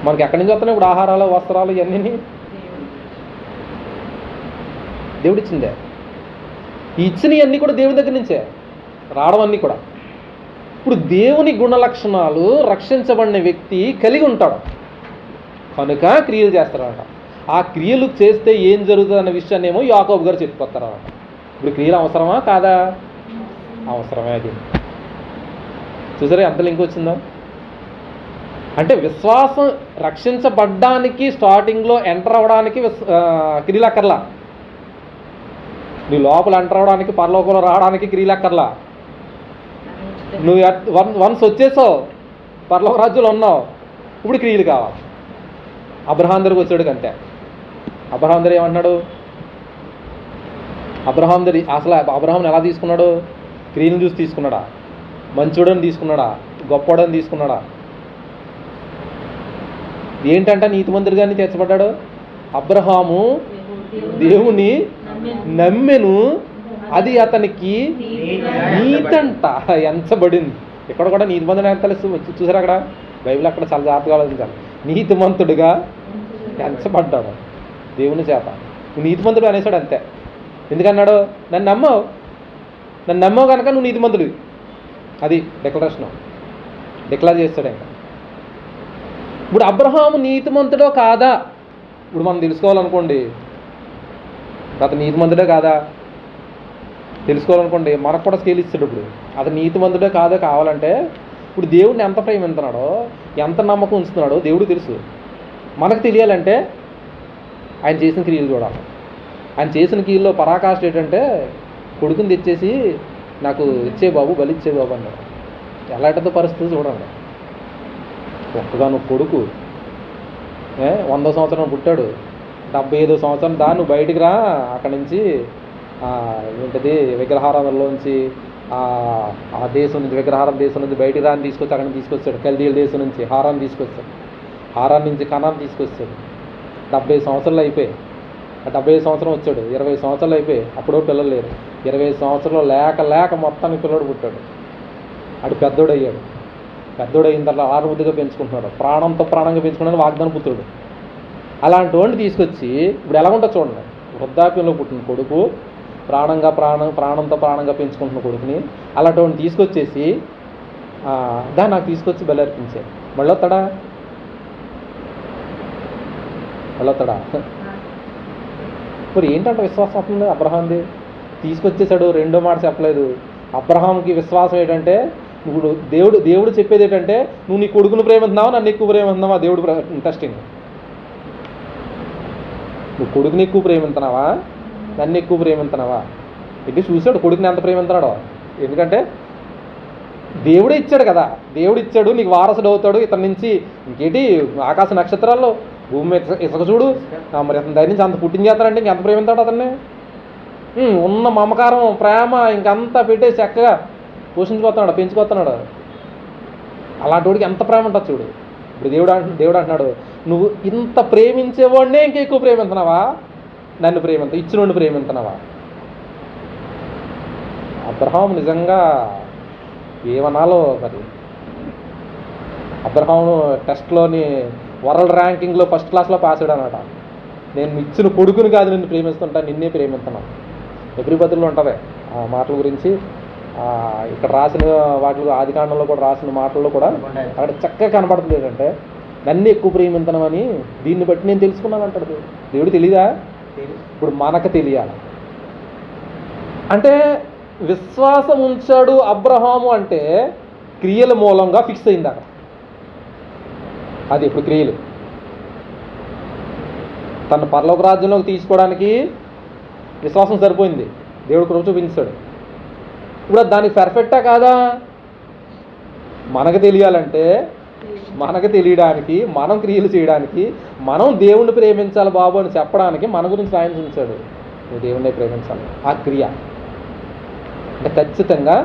మనకి ఎక్కడి నుంచి వస్తున్నాయి ఇప్పుడు? ఆహారాలు, వస్త్రాలు ఇవన్నీ దేవుడిచ్చిందే. ఇచ్చినవన్నీ కూడా దేవుడి దగ్గర నుంచే రావడం అన్నీ కూడా. ఇప్పుడు దేవుని గుణ లక్షణాలు రక్షించబడిన వ్యక్తి కలిగి ఉంటాడు కనుక క్రియలు చేస్తారన్నమాట. ఆ క్రియలు చేస్తే ఏం జరుగుతుంది అన్న విషయాన్ని ఏమో యాకోబు గారు చెప్పుకొస్తారన్నమాట. ఇప్పుడు క్రియలు అవసరమా కాదా? అవసరమే. అది చూసారా ఎంత లింక్ వచ్చిందో. అంటే విశ్వాసం రక్షించబడ్డానికి స్టార్టింగ్లో ఎంటర్ అవ్వడానికి క్రియలు అక్కర్లా. నీ లోపల ఎంటర్ అవ్వడానికి, పరలోకంలో రావడానికి క్రియలు అక్కర్లా. నువ్వు వన్స్ వచ్చేసావు, పరలోక రాజ్యంలో ఉన్నావు, ఇప్పుడు క్రియలు కావాలి. అబ్రహాం దగ్గరికి వచ్చాడు అంతే. అబ్రహాం దగ్గర ఏమన్నాడు? అసలు అబ్రహాంని ఎలా తీసుకున్నాడు? క్రియలను చూసి తీసుకున్నాడా? మంచోడని తీసుకున్నాడా? గొప్పవాడని తీసుకున్నాడా? ఏంటంటే నీతిమంతుడిగానే తీర్చబడ్డాడు. అబ్రహాము దేవుని నమ్మెను, అది అతనికి నీతంట ఎంచబడింది. ఇక్కడ కూడా నీతిమంతుడు ఎంత చూసారు అక్కడ బైబిల్ అక్కడ చాలా జాగ్రత్తగా ఆలోచించాలి. నీతిమంతుడుగా ఎంచబడ్డాడు దేవుని చేత. నువ్వు నీతిమంతుడు అనేసాడు అంతే. ఎందుకన్నాడు? నన్ను నమ్మవు కనుక నువ్వు నీతిమంతుడు. అది డిక్లేర్ చేస్తాడు. ఇంకా ఇప్పుడు అబ్రహాము నీతిమంతుడో కాదా ఇప్పుడు మనం తెలుసుకోవాలనుకోండి. అతను నీతిమంతుడే కాదా తెలుసుకోవాలనుకోండి, మనకు కూడా స్కేల్ ఇస్తాడు. ఇప్పుడు అతను నీతిమంతుడే కాదా కావాలంటే ఇప్పుడు దేవుడిని ఎంత ప్రేమిస్తున్నాడో, ఎంత నమ్మకం ఉంచుతున్నాడో దేవుడు తెలుసు. మనకు తెలియాలంటే ఆయన చేసిన క్రియలు చూడాలి. ఆయన చేసిన క్రియల్లో పరాకాష్ఠ ఏంటంటే కొడుకుని తెచ్చేసి నాకు ఇచ్చే బాబు, బలి ఇచ్చే బాబు అన్నాడు. ఎలాంటిదో పరిస్థితి చూడండి. ఒక్కగాను కొడుకు 100 సంవత్సరం పుట్టాడు, 75 సంవత్సరం నువ్వు బయటికి రా అక్కడి నుంచి ఏంటది విగ్రహారాధనలోంచి ఆ దేశం నుంచి, విగ్రహారం దేశం నుంచి బయటికి రాని తీసుకొచ్చి అక్కడిని తీసుకొచ్చాడు. కల్దీల దేశం నుంచి హారాన్ని తీసుకొచ్చాడు, హారాన్ నుంచి కనాన్ తీసుకొచ్చాడు. 70 సంవత్సరాలు అయిపోయి, 75 సంవత్సరం వచ్చాడు, 20 సంవత్సరాలు అయిపోయి అప్పుడో పిల్లలు లేరు. 20 సంవత్సరాలు లేక మొత్తానికి పిల్లడు పుట్టాడు. అటు పెద్దోడు అయ్యాడు. పెద్దోడు అయిన తర్వాత ఆరుబుద్ధిగా పెంచుకుంటున్నాడు, ప్రాణంగా పెంచుకున్నాడు, వాగ్దాన పుత్రుడు. అలాంటి వాడిని తీసుకొచ్చి ఇప్పుడు ఎలా ఉంటుంది చూడండి. వృద్ధాప్యంలో పుట్టిన కొడుకు, ప్రాణంతో ప్రాణంగా పెంచుకుంటున్న కొడుకుని అలాంటి వాడిని తీసుకొచ్చేసి దాన్ని నాకు తీసుకొచ్చి బలి అర్పించాడు. మళ్ళీ వస్తాడా? మరి ఏంటంటే విశ్వాసం అవుతుంది అబ్రహాంది? తీసుకొచ్చేసాడు, రెండో మాట చెప్పలేదు. అబ్రహాంకి విశ్వాసం ఏంటంటే, ఇప్పుడు దేవుడు చెప్పేది ఏంటంటే, నువ్వు నీ కొడుకును ప్రేమిస్తున్నావా, నన్ను ఎక్కువ ప్రేమిస్తున్నావా? దేవుడు టెస్టింగ్. నువ్వు కొడుకుని ఎక్కువ ప్రేమిస్తున్నావా, నన్ను ఎక్కువ ప్రేమిస్తున్నావా? ఇది చూశాడు కొడుకుని ఎంత ప్రేమిస్తున్నాడో. ఎందుకంటే దేవుడే ఇచ్చాడు కదా, దేవుడు ఇచ్చాడు, నీకు వారసుడు అవుతాడు. ఇతని నుంచి ఇంకేంటి ఆకాశ నక్షత్రాల్లో భూమి ఇసుక చూడు, మరి అతని దగ్గర నుంచి అంత పుట్టించేస్తాడంటే ఇంకెంత ప్రేమిస్తాడు అతన్ని? ఉన్న మమకారం, ప్రేమ ఇంకంతా పెట్టేసి చక్కగా పోషించుకొస్తున్నాడు, పెంచుకొస్తున్నాడు. అలాంటి వాడికి ఎంత ప్రేమ ఉంటుంది చూడు. ఇప్పుడు దేవుడు అంటున్నాడు, నువ్వు ఇంత ప్రేమించేవాడినే ఇంకా ఎక్కువ ప్రేమిస్తున్నావా, నన్ను ఇచ్చినోడిని ప్రేమిస్తున్నావా? అబ్రహాం నిజంగా ఏమనాలో మరి. అబ్రహాం టెస్ట్లోని వరల్డ్ ర్యాంకింగ్లో ఫస్ట్ క్లాస్లో పాస్ అయ్యాడు అనమాట. నేను ఇచ్చిన కొడుకుని కాదు నిన్ను ప్రేమిస్తుంటా, నిన్నే ప్రేమిస్తున్నాను. ఎబ్రిపతుల్లో ఉంటుంది ఆ మాటల గురించి. ఇక్కడ రాసిన వాటిలో ఆదికాండంలో కూడా రాసిన మాటల్లో కూడా అక్కడ చక్కగా కనపడుతుంది ఏంటంటే, నన్ను ఎక్కువ ప్రేమించనమని దీన్ని బట్టి నేను తెలుసుకున్నాను అంటాడు. దేవుడు తెలీదా? ఇప్పుడు మనకు తెలియాలి. అంటే విశ్వాసం ఉంచాడు అబ్రహాము అంటే క్రియల మూలంగా ఫిక్స్ అయింది అక్కడ. అది ఇప్పుడు క్రియలు తన పరలోక రాజ్యంలోకి తీసుకోవడానికి విశ్వాసం సరిపోయింది, దేవుడు కృప చూపించాడు. ఇప్పుడు దానికి పర్ఫెక్టా కాదా? మనకు తెలియాలంటే, మనకు తెలియడానికి, మనం క్రియలు చేయడానికి, మనం దేవుణ్ణి ప్రేమించాలి బాబు అని చెప్పడానికి మన గురించి ఆయన ఉంచాడు. నువ్వు దేవుణ్ణి ప్రేమించాలి. ఆ క్రియ అంటే ఖచ్చితంగా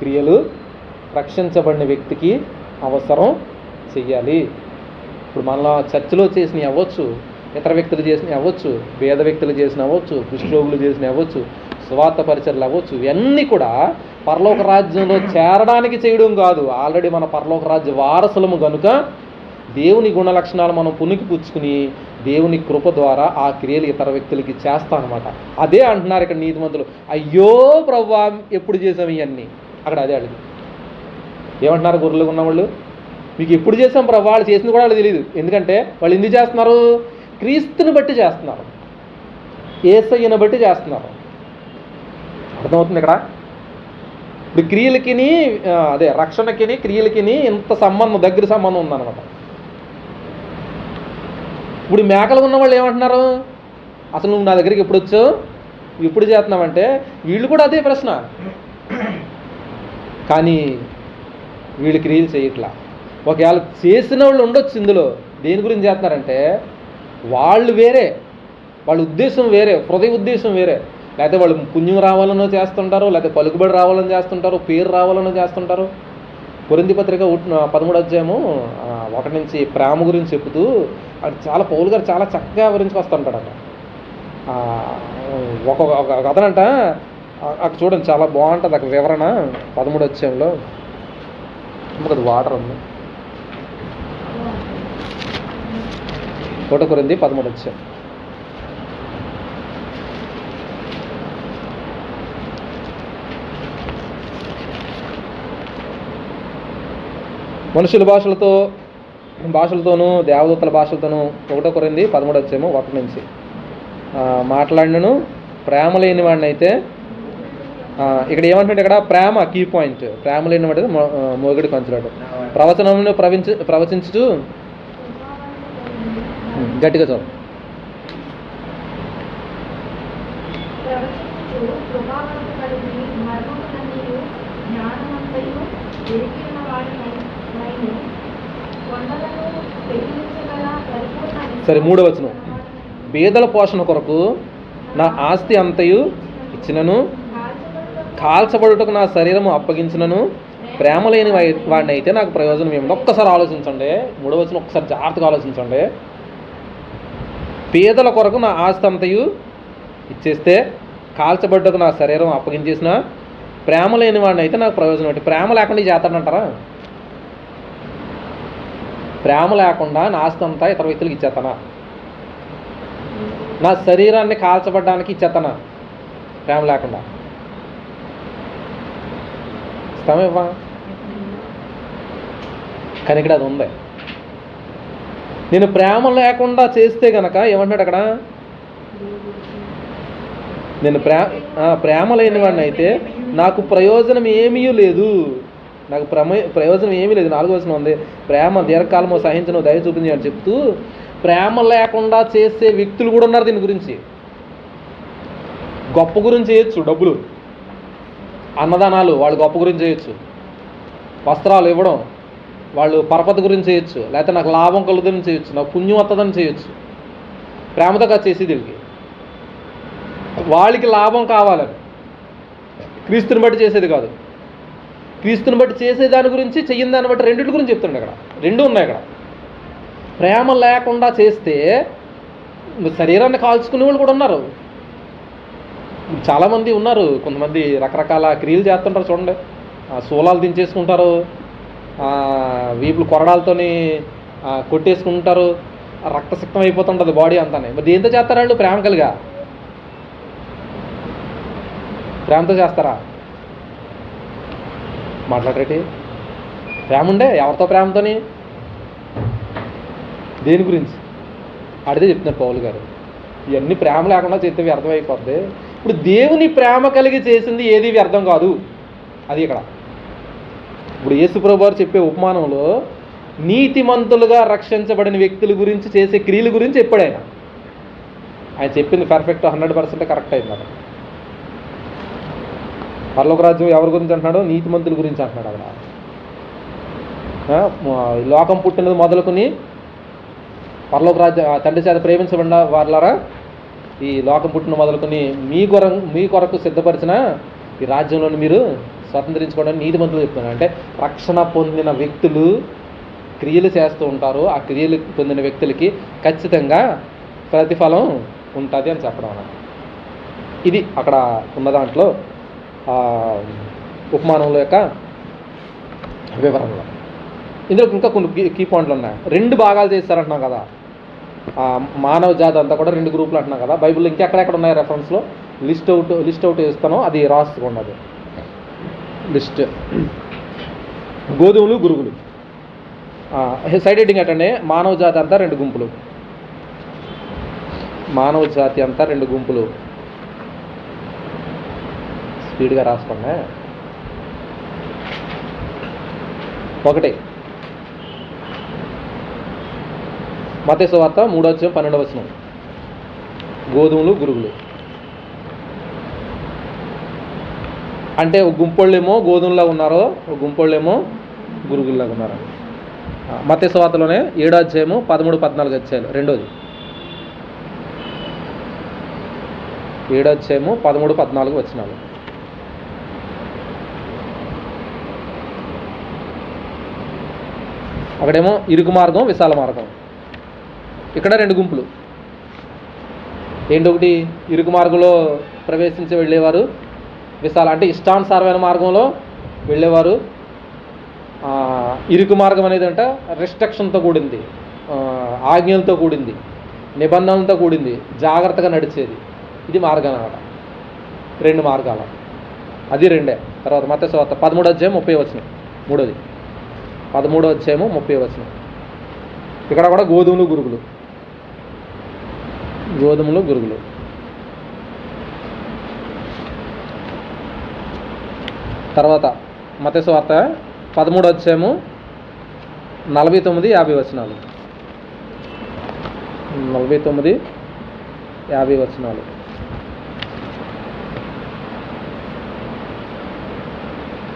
క్రియలు రక్షించబడిన వ్యక్తికి అవసరం చెయ్యాలి. ఇప్పుడు మనలో చర్చిలో చేసినవి అవ్వచ్చు, ఇతర వ్యక్తులు చేసినవి అవ్వచ్చు, పేద వ్యక్తులు చేసిన అవ్వచ్చు, కుష్ఠరోగులు చేసినవి అవ్వచ్చు, స్వార్థ పరిచర్లు అవ్వచ్చు. ఇవన్నీ కూడా పరలోక రాజ్యంలో చేరడానికి చేయడం కాదు. ఆల్రెడీ మన పరలోక రాజ్య వారసులము కనుక దేవుని గుణ లక్షణాలు మనం పునికి పుచ్చుకుని దేవుని కృప ద్వారా ఆ క్రియలు ఇతర వ్యక్తులకి చేస్తానమాట. అదే అంటున్నారు ఇక్కడ నీతిమంతులు. అయ్యో ప్రభువా ఎప్పుడు చేసాం ఇవన్నీ? అక్కడ అదే అడిగి ఏమంటున్నారు గొర్రెలు ఉన్నవాళ్ళు? మీకు ఎప్పుడు చేసాం ప్రభు? వాళ్ళు చేసింది కూడా వాళ్ళు తెలియదు. ఎందుకంటే వాళ్ళు ఎందుకు చేస్తున్నారు? క్రీస్తుని బట్టి చేస్తున్నారు, యేసయ్యను బట్టి చేస్తున్నారు. అర్థమవుతుంది ఇక్కడ. ఇప్పుడు క్రియలకి అదే రక్షణకిని క్రియలకి ఇంత సంబంధం, దగ్గర సంబంధం ఉందన్నమాట. ఇప్పుడు మేకలు ఉన్న వాళ్ళు ఏమంటున్నారు? అసలు నువ్వు నా దగ్గరికి ఎప్పుడు వచ్చావు, ఎప్పుడు చేస్తున్నావంటే వీళ్ళు కూడా అదే ప్రశ్న. కానీ వీళ్ళు క్రియలు చేయట్లా. ఒకవేళ చేసిన వాళ్ళు ఉండొచ్చు ఇందులో. దేని గురించి చేస్తున్నారంటే వాళ్ళు వేరే, వాళ్ళ ఉద్దేశం వేరే, హృదయ ఉద్దేశం వేరే. లేకపోతే వాళ్ళు పుణ్యం రావాలనో చేస్తుంటారు, లేకపోతే పలుకుబడి రావాలని చేస్తుంటారు, పేరు రావాలనో చేస్తుంటారు. కొరింథీ పత్రిక 13వ అధ్యాయము 1 నుంచి ప్రేమ గురించి చెబుతూ అది చాలా పౌలు గారు చాలా చక్కగా వివరించుకొస్తుంటాడట. ఒక కథనంట అక్కడ చూడండి, చాలా బాగుంటుంది అక్కడ వివరణ. 13వ అధ్యాయంలో అది వాటర్ ఉంది. 1 కొరింథీ 13వ అధ్యాయం. మనుషుల భాషలతోనూ దేవదూతల భాషలతోనూ 1 కొరింథీ 13వ అధ్యాయము 1 నుంచి మాట్లాడినను ప్రేమ లేని వాడిని అయితే ఇక్కడ ఏమంటుంటే ఇక్కడ ప్రేమ కీ పాయింట్. ప్రేమ లేని వాడు మోగిడి కంచులాడు. ప్రవచనమును ప్రవచించుచు గట్టిగా చదువు. మీరు కృపావరము కలిగి మర్మములన్నీయు జ్ఞానమంతయు ఎరిగిన వాడినై కొండలను పెగిలించగల పరిపూర్ణ సరే, 3వ వచనం. బీదల పోషణ కొరకు నా ఆస్తి అంతయు ఇచ్చినను, కాల్చబడుటకు నా శరీరము అప్పగించినను, ప్రేమ లేని వాడిని అయితే నాకు ప్రయోజనం ఏమి? ఒక్కసారి ఆలోచించండి. 3వ వచనం ఒక్కసారి జాగ్రత్తగా ఆలోచించండి. పేదల కొరకు నా ఆస్తి అంతయు ఇచ్చేస్తే, కాల్చబడ్డకు నా శరీరం అప్పగించేసిన, ప్రేమ లేని వాడిని అయితే నాకు ప్రయోజనం ఏంటి? ప్రేమ లేకుండా చేస్తాడంటారా? ప్రేమ లేకుండా నా ఆస్తి అంతా ఇతర వ్యక్తులకు ఇచ్చేస్తానా? నా శరీరాన్ని కాల్చబడ్డానికి ఇచ్చేస్తానా ప్రేమ లేకుండా? ఇస్తామేవా? కానీ ఇక్కడ అది ఉంది. నేను ప్రేమ లేకుండా చేస్తే గనక ఏమంటున్నాడు అక్కడ? నేను ప్రేమ లేని వాడిని అయితే నాకు ప్రయోజనం ఏమీ లేదు. నాకు ప్రయోజనం ఏమీ లేదు. 4వ వచనం ఉంది, ప్రేమ దీర్ఘకాలము సహించను, దయ చూపించి అని చెప్తూ ప్రేమ లేకుండా చేసే వ్యక్తులు కూడా ఉన్నారు. దీని గురించి గొప్ప గురించి చేయొచ్చు, డబ్బులు, అన్నదానాలు వాళ్ళు గొప్ప గురించి చేయొచ్చు, వస్త్రాలు ఇవ్వడం వాళ్ళు పరపతి గురించి చేయొచ్చు, లేకపోతే నాకు లాభం కలుగుతుందని చేయొచ్చు, నాకు పుణ్యం వస్తుందని చేయొచ్చు. ప్రేమతో కాదు చేసేది వీళ్ళకి, వాళ్ళకి లాభం కావాలని. క్రీస్తుని బట్టి చేసేది కాదు. క్రీస్తుని బట్టి చేసే దాని గురించి, చెయ్యని దాన్ని బట్టి రెండింటి గురించి చెప్తుండే. అక్కడ రెండు ఉన్నాయి. అక్కడ ప్రేమ లేకుండా చేస్తే శరీరాన్ని కాల్చుకునే వాళ్ళు కూడా ఉన్నారు. చాలామంది ఉన్నారు. కొంతమంది రకరకాల క్రియలు చేస్తుంటారు చూడండి. సోలాలు దించేసుకుంటారు, వీపులు కొరడాలతోని కొట్టేసుకుంటారు, రక్తసిక్తం అయిపోతుంటుంది బాడీ అంతానే. మరి దేంతో చేస్తారు వాళ్ళు? ప్రేమ కలిగా ప్రేమతో చేస్తారా? మాట్లాడరేటి? ప్రేమ ఉండే ఎవరితో? ప్రేమతోని దేని గురించి అడితే చెప్తున్నారు పౌలు గారు. ఇవన్నీ ప్రేమ లేకుండా చేస్తే వ్యర్థం అయిపోద్ది. ఇప్పుడు దేవుని ప్రేమ కలిగి చేసింది ఏది వ్యర్థం కాదు. అది ఇక్కడ ఇప్పుడు యేసుప్రభు వారు చెప్పే ఉపమానంలో నీతిమంతులుగా రక్షించబడిన వ్యక్తుల గురించి చేసే క్రియల గురించి చెప్పాడు ఆయన. ఆయన చెప్పింది పర్ఫెక్ట్ 100% కరెక్ట్ అయింది. పరలోక రాజ్యం ఎవరి గురించి అంటున్నాడో? నీతిమంతుల గురించి అంటున్నాడు. అక్కడ లోకం పుట్టినది మొదలుకొని పరలోక రాజ్యం తండ్రి చేత ప్రేమించబడిన వారులారా, ఈ లోకం పుట్టిన మొదలుకొని మీ కొరకు సిద్ధపరిచిన ఈ రాజ్యంలో మీరు స్వతంత్రించుకోవడానికి నీతిమంతులు చెప్తున్నారు. అంటే రక్షణ పొందిన వ్యక్తులు క్రియలు చేస్తూ ఉంటారు. ఆ క్రియలు పొందిన వ్యక్తులకి ఖచ్చితంగా ప్రతిఫలం ఉంటుంది అని చెప్పడం అన్నమాట. ఇది అక్కడ ఉన్న దాంట్లో ఉపమానంలో యొక్క వివరంలో. ఇందులో ఇంకా కొన్ని కీ పాయింట్లు ఉన్నాయి. 2 భాగాలు చేస్తారంటున్నాం కదా. మానవ జాతి అంతా కూడా 2 గ్రూపులు అంటున్నాం కదా. బైబిల్లో ఇంకెక్కడెక్కడ ఉన్నాయి రెఫరెన్స్లో లిస్ట్ అవుట్ చేస్తానో అది రాసుకున్నది లిస్ట్. గోధుమలు, గురుగులు. సైడ్ హెడ్డింగ్ ఏంటంటే మానవ జాతి అంతా 2 గుంపులు. మానవ జాతి అంతా 2 గుంపులు. స్పీడ్గా రాసుకోండి. 1 మత్తయి సువార్త 3:12 గోధుమలు, గురుగులు. అంటే ఒక గుంపోళ్ళేమో గోధుమలా ఉన్నారో, ఒక గుంపోళ్ళేమో గురుగుల్లాగా ఉన్నారు. మత్తయి సువార్తలోనే 7:13-14 రెండోది. 7:13-14 అక్కడేమో ఇరుకు మార్గం, విశాల మార్గం. ఇక్కడ 2 గుంపులు. ఏంటొకటి? ఇరుకు మార్గంలో ప్రవేశించి వెళ్ళేవారు, విశాల అంటే ఇష్టానుసారమైన మార్గంలో వెళ్ళేవారు. ఇరుకు మార్గం అనేది అంటే రిస్ట్రిక్షన్తో కూడింది, ఆజ్ఞలతో కూడింది, నిబంధనలతో కూడింది, జాగ్రత్తగా నడిచేది. ఇది మార్గం అన్నమాట. 2 మార్గాలు. అది 2. తర్వాత మత్తయి సువార్త 13:30 మూడోది. 13:30 ఇక్కడ కూడా గోధుమలు, గురుగులు. గోధుమలు, గురుగులు. తర్వాత మత్తయి సువార్త 13:49-50 49-50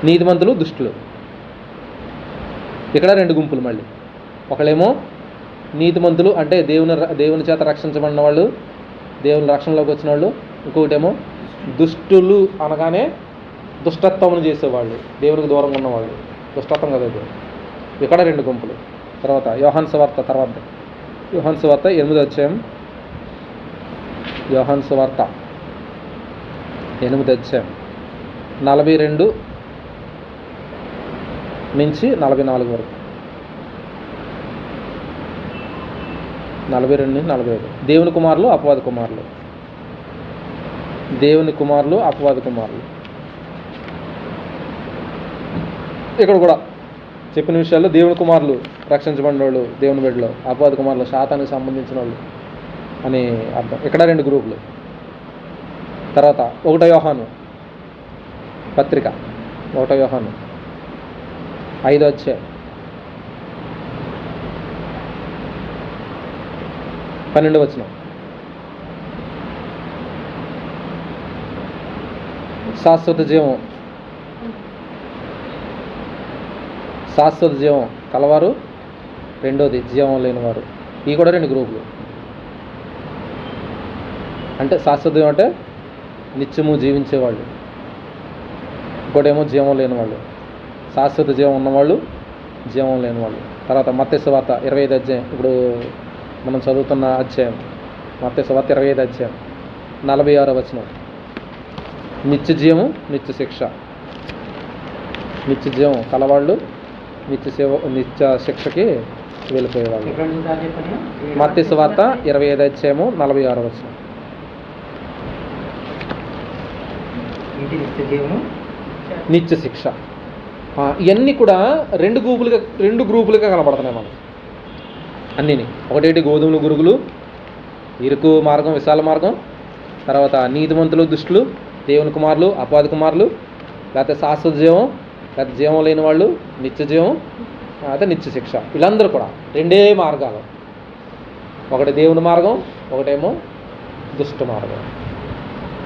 నీతిమంతులు దుష్టులు. ఇక్కడ 2 గుంపులు మళ్ళీ. ఒకళ్ళేమో నీతిమంతులు అంటే దేవుని చేత రక్షించబడిన వాళ్ళు, దేవుని రక్షణలోకి వచ్చిన వాళ్ళు. ఇంకొకటేమో దుష్టులు అనగానే దుష్టత్వమును చేసేవాళ్ళు, దేవునికి దూరంగా ఉన్నవాళ్ళు. దుష్టత్వం కదా ఇది. ఇక్కడ 2 గుంపులు. తర్వాత యోహాను సువార్త 8వ అధ్యాయం. యోహాను సువార్త 8వ అధ్యాయం 42 నుంచి 44 వరకు. 42 నుంచి 45. దేవుని కుమారులు అపవాది కుమారులు. దేవుని కుమారులు అపవాది కుమారులు. ఇక్కడ కూడా చెప్పిన విషయాల్లో దేవుని కుమారులు రక్షించబడిన వాళ్ళు దేవుని బిడ్డలు, అపవాది కుమారులు శాతానికి సంబంధించిన వాళ్ళు అని అర్థం. ఇక్కడ 2 గ్రూపులు. తర్వాత 1 యోహాను పత్రిక, 1 యోహాను 5వ అధ్యాయం 12వ వచనం. శాశ్వత జీవం కలవారు, రెండోది జీవం లేనివారు. ఇవి కూడా 2 గ్రూపులు. అంటే శాశ్వత జీవం అంటే నిత్యము జీవించేవాళ్ళు, ఇంకోటేమో జీవం లేనివాళ్ళు. శాశ్వత జీవం ఉన్నవాళ్ళు, జీవం లేనివాళ్ళు. తర్వాత మత్తయి సువార్త 25 అధ్యాయం, ఇప్పుడు మనం చదువుతున్న అధ్యాయం మత్తయి సువార్త 25 అధ్యాయం 46వ వచనం. నిత్య జీవము, నిత్య శిక్ష. నిత్య జీవం కలవాళ్ళు నిత్య శిక్షకి వెళ్ళిపోయేవాళ్ళు. మత్తయి సువార్త 25 అధ్యాయము 46వ వచనం. నిత్య శిక్ష. ఇవన్నీ కూడా 2 గ్రూపులుగా కనబడుతున్నాయి మనకు అన్నీని. ఒకటేంటి గోధుమలు గురుగులు, ఇరుకు మార్గం విశాల మార్గం. తర్వాత నీతిమంతులు దుష్టులు, దేవుని కుమారులు అపవాది కుమారులు, లేకపోతే శాశ్వత జీవం, లేకపోతే జీవం లేని వాళ్ళు, నిత్య జీవం, అయితే నిత్య శిక్ష. వీళ్ళందరూ కూడా 2 మార్గాలు. ఒకటి దేవుని మార్గం, ఒకటేమో దుష్ట మార్గం.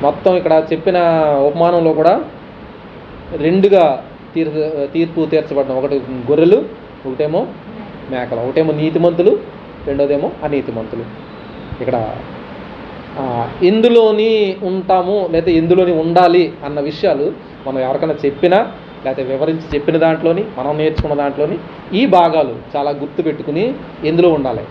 మొత్తం ఇక్కడ చెప్పిన ఉపమానంలో కూడా 2గా తీర్పు తీర్చబడిన. ఒకటి గొర్రెలు, ఒకటేమో మేకలు. ఒకటేమో నీతిమంతులు, రెండోదేమో అనీతిమంతులు. ఇక్కడ ఎందులోని ఉంటాము లేదా ఎందులోని ఉండాలి అన్న విషయాలు మనం ఎవరికైనా చెప్పినా లేకపోతే వివరించి చెప్పిన దాంట్లోని, మనం నేర్చుకున్న దాంట్లోని ఈ భాగాలు చాలా గుర్తుపెట్టుకుని ఎందులో ఉండాలి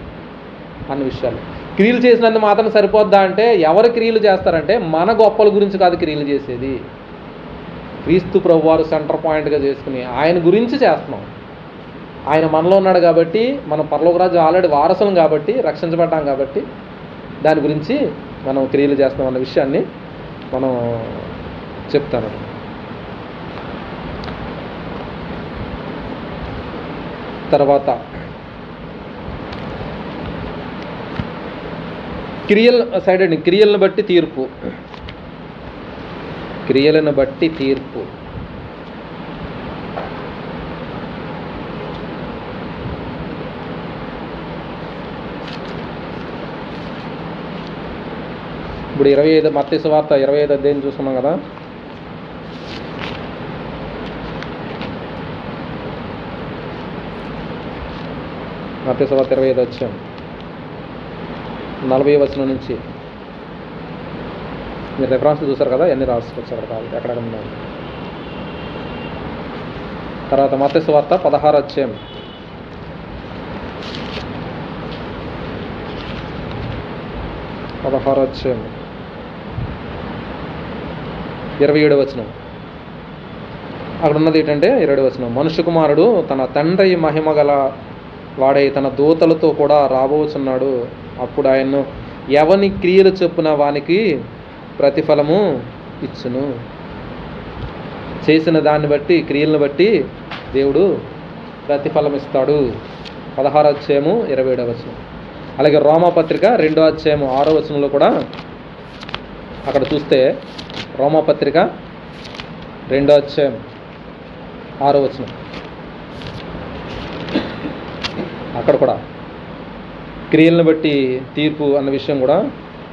అన్న విషయాలు. క్రియలు చేసినందుకు మాత్రం సరిపోద్దా అంటే, ఎవరు క్రియలు చేస్తారంటే మన గొప్పల గురించి కాదు క్రియలు చేసేది. క్రీస్తు ప్రభువారు సెంటర్ పాయింట్గా చేసుకుని ఆయన గురించి చేస్తున్నాం. ఆయన మనలో ఉన్నాడు కాబట్టి, మనం పరలోక రాజ్యం ఆల్రెడీ వారసులం కాబట్టి, రక్షించబడ్డాం కాబట్టి దాని గురించి మనం క్రియలు చేస్తున్నాం అన్న విషయాన్ని మనం చెప్తాను. తర్వాత క్రియలను బట్టి తీర్పు. క్రియలను బట్టి తీర్పు. ఇప్పుడు 25 మత్తయి సువార్త 25 అధ్యాయం చూసుకున్నాం కదా. మత్తయి సువార్త 25 అధ్యాయం 40వ వచనం నుంచి మీరు రెఫరెన్స్ చూసారు కదా, ఎన్ని రాసుకోవచ్చు అక్కడ కాదు ఎక్కడ ఉన్నాయి. తర్వాత మత్తయి సువార్త 16వ అధ్యాయం 27వ వచనం. అక్కడ ఉన్నది ఏంటంటే 20వ వచనం. మనుష్య కుమారుడు తన తండ్రి మహిమ గల వాడై తన దూతలతో కూడా రాబోచున్నాడు. అప్పుడు ఆయన్ను ఎవని క్రియలు చొప్పున వానికి ప్రతిఫలము ఇచ్చును. చేసిన దాన్ని బట్టి, క్రియలను బట్టి దేవుడు ప్రతిఫలం ఇస్తాడు. 16వ అధ్యాయము 27వ వచనం. అలాగే రోమాపత్రిక 2వ అధ్యాయము 6వ వచనంలో కూడా అక్కడ చూస్తే, రోమాపత్రిక 2వ అధ్యాయం 6వ వచనం, అక్కడ కూడా క్రియలను బట్టి తీర్పు అన్న విషయం కూడా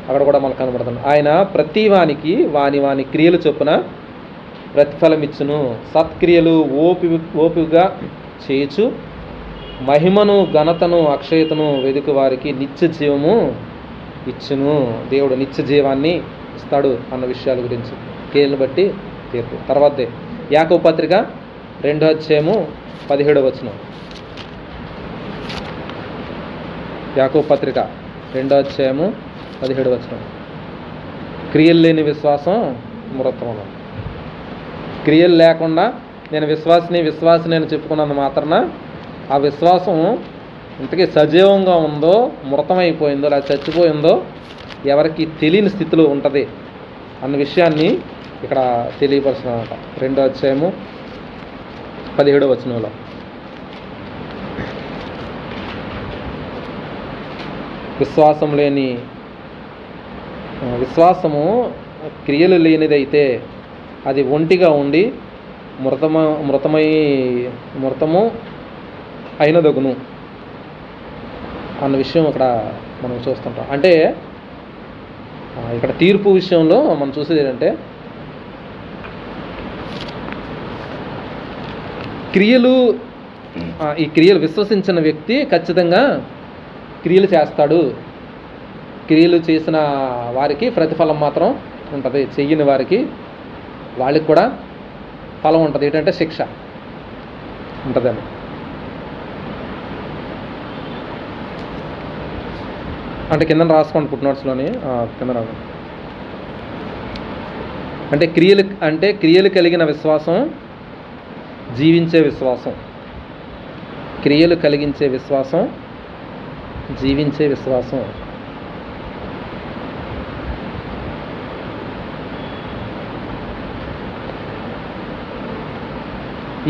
అక్కడ కూడా మనకు కనబడుతుంది. ఆయన ప్రతి వానికి వాని క్రియలు చొప్పున ప్రతిఫలమిచ్చును. సత్క్రియలు ఓపికగా చేయుచు మహిమను ఘనతను అక్షయతను వెదుకు వారికి నిత్య జీవము ఇచ్చును. దేవుడు నిత్య జీవాన్ని ఇస్తాడు అన్న విషయాల గురించి క్రియలను బట్టి తీర్పు. తర్వాతే యాకోబు పత్రిక 2:17. యాకోబు పత్రిక 2:17. క్రియలు లేని విశ్వాసం మూర్ఖత్వము. క్రియలు లేకుండా నేను విశ్వాసిని అని చెప్పుకున్నందు మాత్రాన ఆ విశ్వాసం ఇంతకీ సజీవంగా ఉందో మృతమైపోయిందో లేదా చచ్చిపోయిందో ఎవరికి తెలియని స్థితిలో ఉంటుంది అన్న విషయాన్ని ఇక్కడ తెలియపరుస్తున్నమాట. 2:17 విశ్వాసము క్రియలు లేనిదైతే అది ఒంటిగా ఉండి మృతము అయినదగును అన్న విషయం ఇక్కడ మనం చూస్తుంటాం. అంటే ఇక్కడ తీర్పు విషయంలో మనం చూసేది ఏంటంటే ఈ క్రియలు విశ్వసించిన వ్యక్తి ఖచ్చితంగా క్రియలు చేస్తాడు. క్రియలు చేసిన వారికి ప్రతిఫలం మాత్రం ఉంటుంది, చెయ్యని వారికి వాళ్ళకి కూడా ఫలం ఉంటుంది. ఏంటంటే శిక్ష ఉంటుందని. అంటే కింద రాసుకోండి ఫుట్నోట్స్లోని కింద రాదు. అంటే క్రియలు కలిగిన విశ్వాసం జీవించే విశ్వాసం. క్రియలు కలిగించే విశ్వాసం జీవించే విశ్వాసం.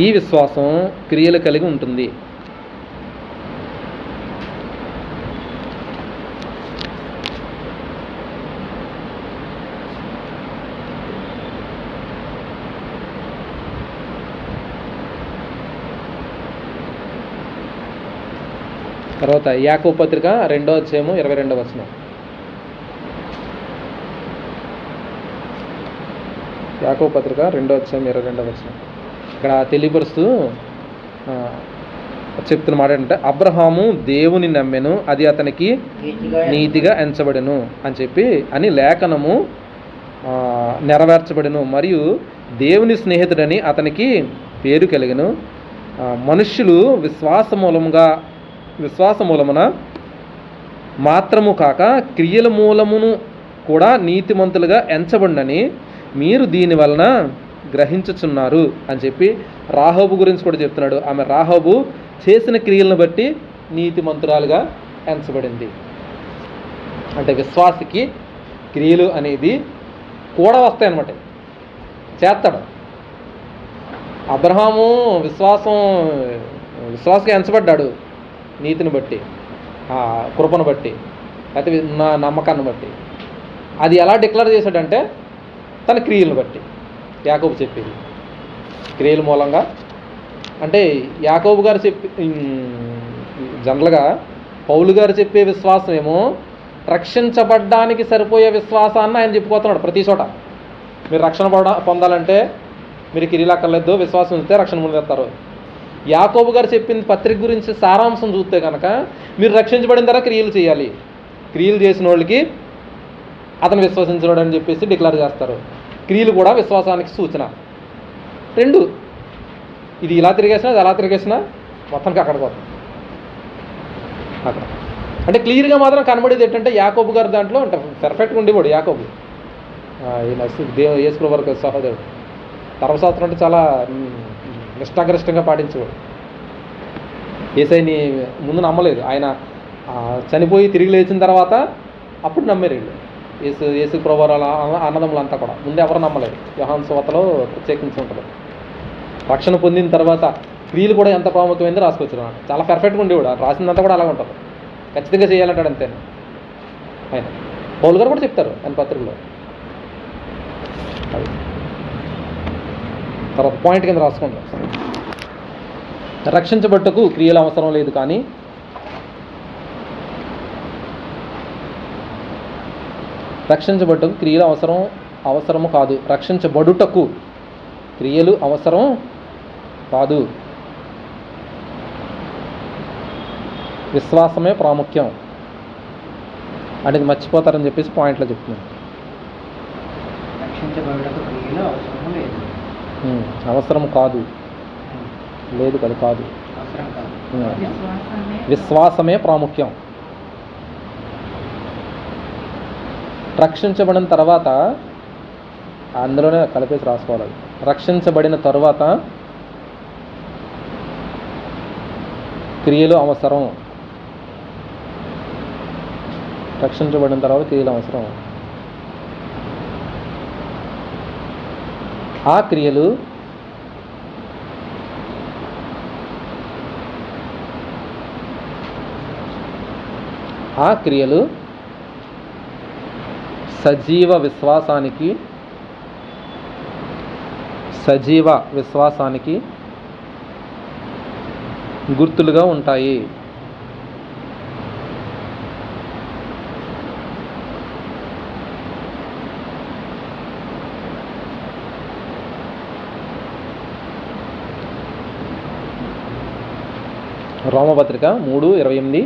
ఈ విశ్వాసం క్రియలు కలిగి ఉంటుంది. తర్వాత యాకోబు పత్రిక 2:22. యాకోబు పత్రిక 2:22. ఇక్కడ తెలియపరుస్తూ చెప్తున్న మాట ఏంటంటే అబ్రహాము దేవుని నమ్మెను, అది అతనికి నీతిగా ఎంచబడెను అని లేఖనము నెరవేర్చబడెను, మరియు దేవుని స్నేహితుడని అతనికి పేరు కలిగెను. మనుష్యులు విశ్వాస మూలమున మాత్రము కాక క్రియల మూలమును కూడా నీతిమంతులుగా ఎంచబడినని మీరు దీని వలన గ్రహించుచున్నారు అని చెప్పి రాహోబు గురించి కూడా చెప్తున్నాడు. ఆమె రాహోబు చేసిన క్రియలను బట్టి నీతిమంతురాలుగా ఎంచబడింది. అంటే విశ్వాసికి క్రియలు అనేది కూడా వస్తాయన్నమాట, చేస్తాడు. అబ్రహాము విశ్వాసగా ఎంచబడ్డాడు నీతిని బట్టి, కృపను బట్టి, అయితే నా నమ్మకాన్ని బట్టి. అది ఎలా డిక్లేర్ చేశాడంటే తన క్రియలను బట్టి. యాకోబు చెప్పేది క్రియల మూలంగా. అంటే యాకోబు గారు జనరల్గా పౌలు గారు చెప్పే విశ్వాసం ఏమో రక్షించబడ్డానికి సరిపోయే విశ్వాసాన్ని ఆయన చెప్పుకోతున్నాడు ప్రతి చోట. మీరు రక్షణ పొందాలంటే మీరు క్రియలు అక్కర్లేదు, విశ్వాసం ఉంటే రక్షణ పొందుతారు. యాకోబు గారు చెప్పిన పత్రిక గురించి సారాంశం చూస్తే కనుక మీరు రక్షించబడిన తర్వాత క్రియలు చేయాలి, క్రియలు చేసిన వాళ్ళకి అతను విశ్వసించడం అని చెప్పేసి డిక్లేర్ చేస్తారు. క్రియలు కూడా విశ్వాసానికి సూచన. రెండు, ఇది ఇలా తిరిగేసినా అది అలా తిరిగేసినా మొత్తానికి అక్కడికి పోతాం. అక్కడ అంటే క్లియర్గా మాత్రం కనబడేది ఏంటంటే యాకోబు గారు దాంట్లో అంటే పర్ఫెక్ట్గా ఉండేవాడు యాకోబు. యేసు ప్రభు వారి సహోదరుడు. ధర్మశాస్త్రం అంటే చాలా నిష్ఠాగరిష్టంగా పాటించేవాడు. యేసయ్యని ముందు నమ్మలేదు, ఆయన చనిపోయి తిరిగి లేచిన తర్వాత అప్పుడు నమ్మారు వీళ్ళు. యేసు ప్రభు అన్నదమ్ములంతా కూడా ముందు ఎవరు నమ్మలేదు. యోహాను సువార్తలో ప్రత్యేకించి ఉంటుంది. రక్షణ పొందిన తర్వాత క్రియలు కూడా ఎంత ప్రాముఖ్యమైందో రాసుకొచ్చారు. చాలా పర్ఫెక్ట్గా ఉండేవాడు, రాసిందంతా కూడా అలాగే ఉంటుంది. ఖచ్చితంగా చేయాలంటాడు అంతే ఆయన. పౌలు గారు కూడా చెప్తారు ఆయన పత్రికలో. తర్వాత పాయింట్ కింద రాసుకుంటాం. రక్షించబట్టకు క్రియలు అవసరం లేదు, కానీ రక్షించబట్టకు క్రియలు అవసరము కాదు. రక్షించబడుటకు క్రియలు అవసరం కాదు, విశ్వాసమే ప్రాముఖ్యం అనేది మర్చిపోతారని చెప్పేసి పాయింట్లో చెప్తున్నాను. రక్షించబడుటకు క్రియలు అవసరం లేదు. అవసరం కాదు, లేదు కదా, కాదు, అవసరం కాదు. విశ్వాసమే ప్రాముఖ్యం. రక్షించబడిన తర్వాత అందులోనే కలిపేసి రాసుకోవాలి. రక్షించబడిన తరువాత క్రియలు అవసరం. రక్షించబడిన తర్వాత క్రియలు అవసరం. ఆ క్రియలు సజీవ విశ్వాసానికి గుర్తులుగా ఉంటాయి. రోమపత్రిక 3:28,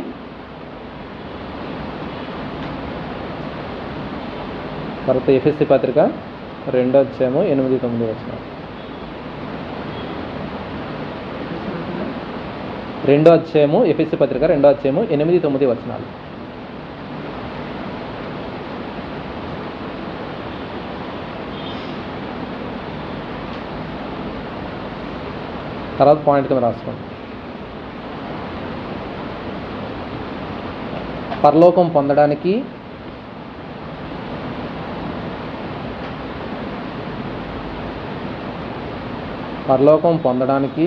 తర్వాత ఎఫెసీ పత్రిక 2:8-9 వచనాలు. 2వ అధ్యాయము ఎఫెసీ పత్రిక 2:8-9 వచనాలు. తర్వాత పాయింట్ కింద రాసుకోండి. పరలోకం పొందడానికి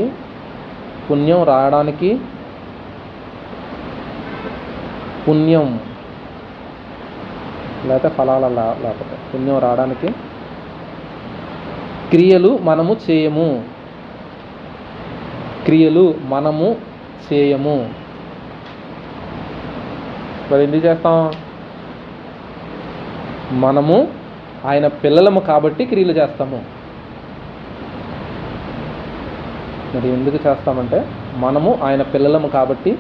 పుణ్యం రావడానికి, పుణ్యం లేకపోతే ఫలాల లేకపోతే పుణ్యం రావడానికి క్రియలు మనము చేయము. మరి ఎందుకు చేస్తాం? మనము ఆయన పిల్లలము కాబట్టి క్రియలు చేస్తాము. మరి ఎందుకు చేస్తామంటే మనము ఆయన పిల్లలము కాబట్టి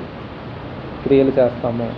క్రియలు చేస్తాము.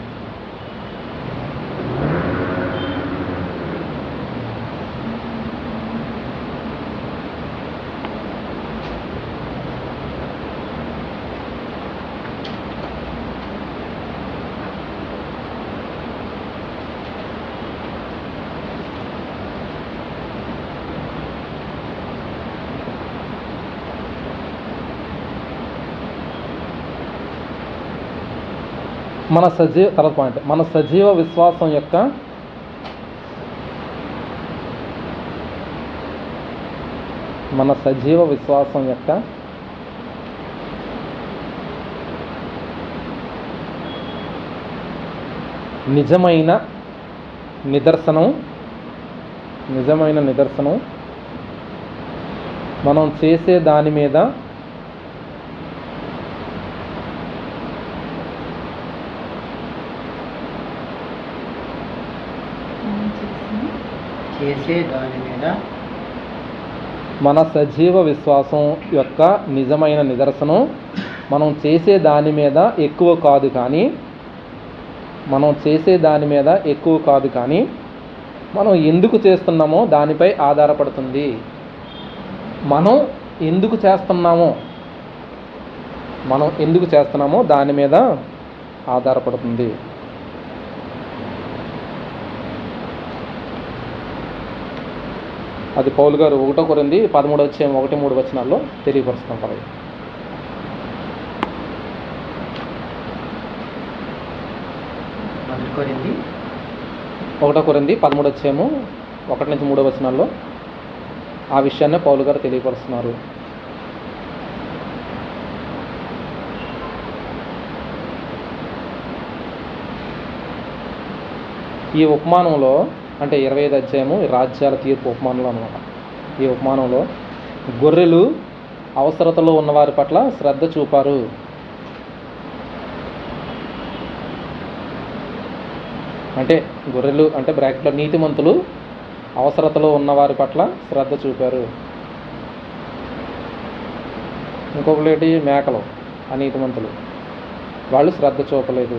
తర్వాత పాయింట్, మన సజీవ విశ్వాసం యొక్క నిజమైన నిదర్శనం మనం చేసే దాని మీద మన సజీవ విశ్వాసం యొక్క నిజమైన నిదర్శనం మనం చేసే దాని మీద ఎక్కువ కాదు కానీ మనం ఎందుకు చేస్తున్నామో దానిపై ఆధారపడుతుంది. మనం ఎందుకు చేస్తున్నామో దాని మీద ఆధారపడుతుంది. అది పౌలు గారు 1 కొరింథీ 13:1-3 వచనాల్లో తెలియపరుస్తాం. 1 కొరింథీ 13:1-3 వచనాల్లో ఆ విషయాన్నే పౌలు గారు తెలియపరుస్తున్నారు. ఈ ఉపమానంలో అంటే 25వ అధ్యాయము రాజ్యాల తీర్పు ఉపమానంలో అనమాట. ఈ ఉపమానంలో గొర్రెలు అవసరతలో ఉన్నవారి పట్ల శ్రద్ధ చూపారు. అంటే గొర్రెలు అంటే బ్రాకెట్లో నీతిమంతులు అవసరతలో ఉన్నవారి పట్ల శ్రద్ధ చూపారు. ఇంకొకటి ఏంటి, మేకలు, అనీతిమంతులు, వాళ్ళు శ్రద్ధ చూపలేదు.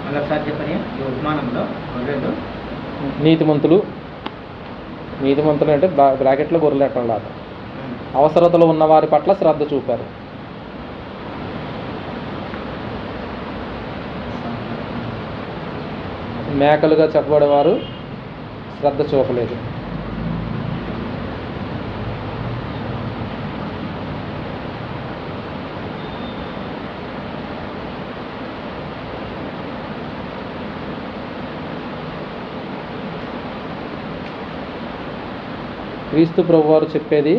మళ్ళీ ఒకసారి చెప్పని ఈ ఉపమానంలో గొర్రెలు నీతిమంతులు అంటే బ్రాకెట్లో గొర్రెలు ఎట్టాలి, అవసరతలో ఉన్న వారి పట్ల శ్రద్ధ చూపారు. మేకలుగా చెప్పబడేవారు శ్రద్ధ చూపలేదు. క్రీస్తు ప్రభువారు చెప్పేది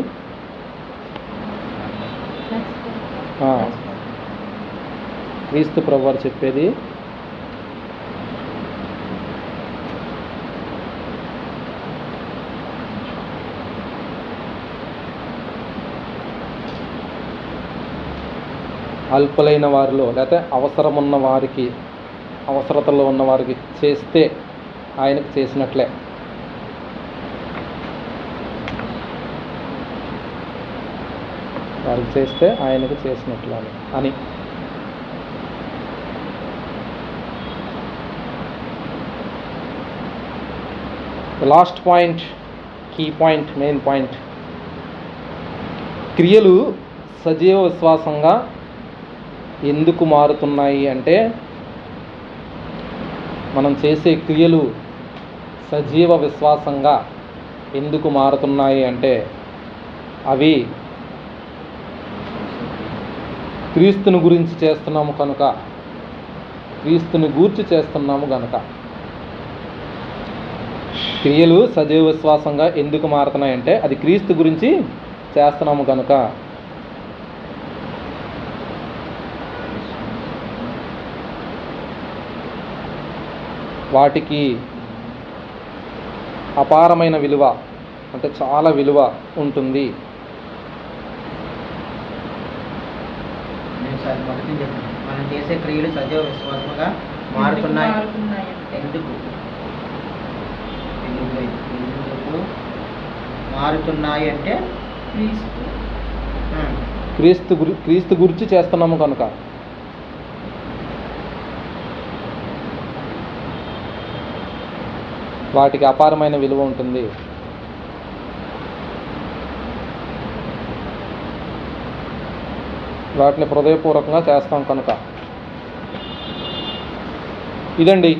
క్రీస్తు ప్రభువారు చెప్పేది అల్పులైన వారిలో లేకపోతే అవసరమున్న వారికి, అవసరతలో ఉన్న వారికి చేస్తే ఆయనకు చేసినట్లే. వారికి చేస్తే ఆయనకు చేసినట్లే అని. Last point, key point, main point, క్రియలు సజీవ విశ్వాసంగా ఎందుకు మారుతున్నాయి అంటే, మనం చేసే క్రియలు సజీవ విశ్వాసంగా ఎందుకు మారుతున్నాయి అంటే, అవి క్రీస్తుని గురించి చేస్తున్నాము కనుక, క్రీస్తుని గూర్చి చేస్తున్నాము కనుక. క్రియలు సజీవ విశ్వాసంగా ఎందుకు మారుతున్నాయంటే, అది క్రీస్తు గురించి చేస్తున్నాము కనుక. వాటికి అపారమైన విలువ, అంటే చాలా విలువ ఉంటుంది. మనం చేసే క్రియలు సజీవ విశ్వాసముగా మారుతున్నాయి. ఎందుకు మారుతున్నాయి అంటే, క్రీస్తు గురించి చేస్తున్నాము కనుక. వాటికి అపారమైన విలువ ఉంటుంది. వాటిని హృదయపూర్వకంగా చేస్తాం కనుక. ఇదండి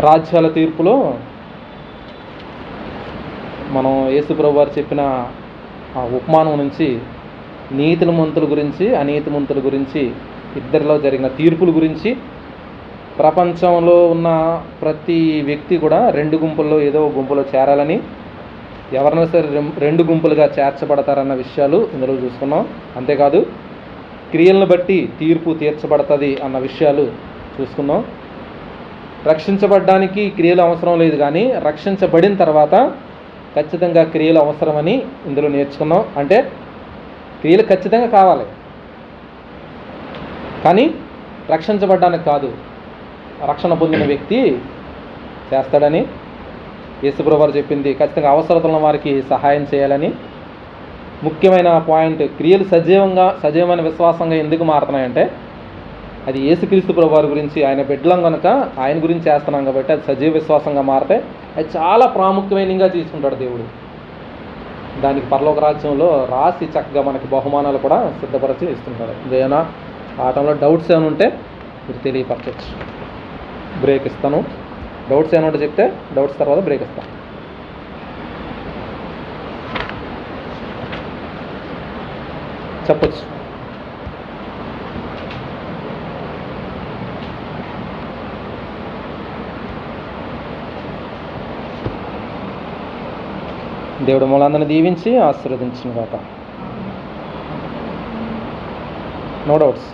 రాజ్యాల తీర్పులో మనం యేసుప్రభు వారు చెప్పిన ఆ ఉపమానం నుంచి నీతిమంతుల గురించి, అనీతిమంతుల గురించి, ఇద్దరిలో జరిగిన తీర్పుల గురించి, ప్రపంచంలో ఉన్న ప్రతి వ్యక్తి కూడా రెండు గుంపుల్లో ఏదో గుంపులో చేరాలని, ఎవరైనా సరే రెండు గుంపులుగా చేర్చబడతారన్న విషయాలు ఇందులో చూసుకున్నాం. అంతేకాదు క్రియలను బట్టి తీర్పు తీర్చబడుతుంది అన్న విషయాలు చూసుకున్నాం. రక్షించబడడానికి క్రియలు అవసరం లేదు, కానీ రక్షించబడిన తర్వాత ఖచ్చితంగా క్రియలు అవసరమని ఇందులో నేర్చుకున్నాం. అంటే క్రియలు ఖచ్చితంగా కావాలి, కానీ రక్షించబడడానికి కాదు, రక్షణ పొందిన వ్యక్తి చేస్తాడని యేసుప్రభువు వారు చెప్పింది. ఖచ్చితంగా అవసరతల వారికి సహాయం చేయాలని. ముఖ్యమైన పాయింట్, క్రియలు సజీవమైన విశ్వాసంగా ఎందుకు మారుతున్నాయంటే, అది యేసుక్రీస్తు ప్రభు వారి గురించి, ఆయన బిడ్డలం కనుక ఆయన గురించి చేస్తున్నాం కాబట్టి అది సజీవ విశ్వాసంగా మారితే అది చాలా ప్రాముఖ్యమైనగా తీసుకుంటాడు దేవుడు. దానికి పరలోక రాజ్యంలో రాసి చక్కగా మనకి బహుమానాలు కూడా సిద్ధపరిచి ఇస్తుంటాడు. ఏదైనా పాఠంలో డౌట్స్ ఏమైనా ఉంటే మీరు తెలియపరచవచ్చు. బ్రేక్ ఇస్తాను. డౌట్స్ ఏమైనా ఉంటే చెప్తే డౌట్స్ తర్వాత బ్రేక్ ఇస్తాను. చెప్పచ్చు. దేవుడు మూలందరిని దీవించి ఆశీర్వదించిన గాక. No doubts.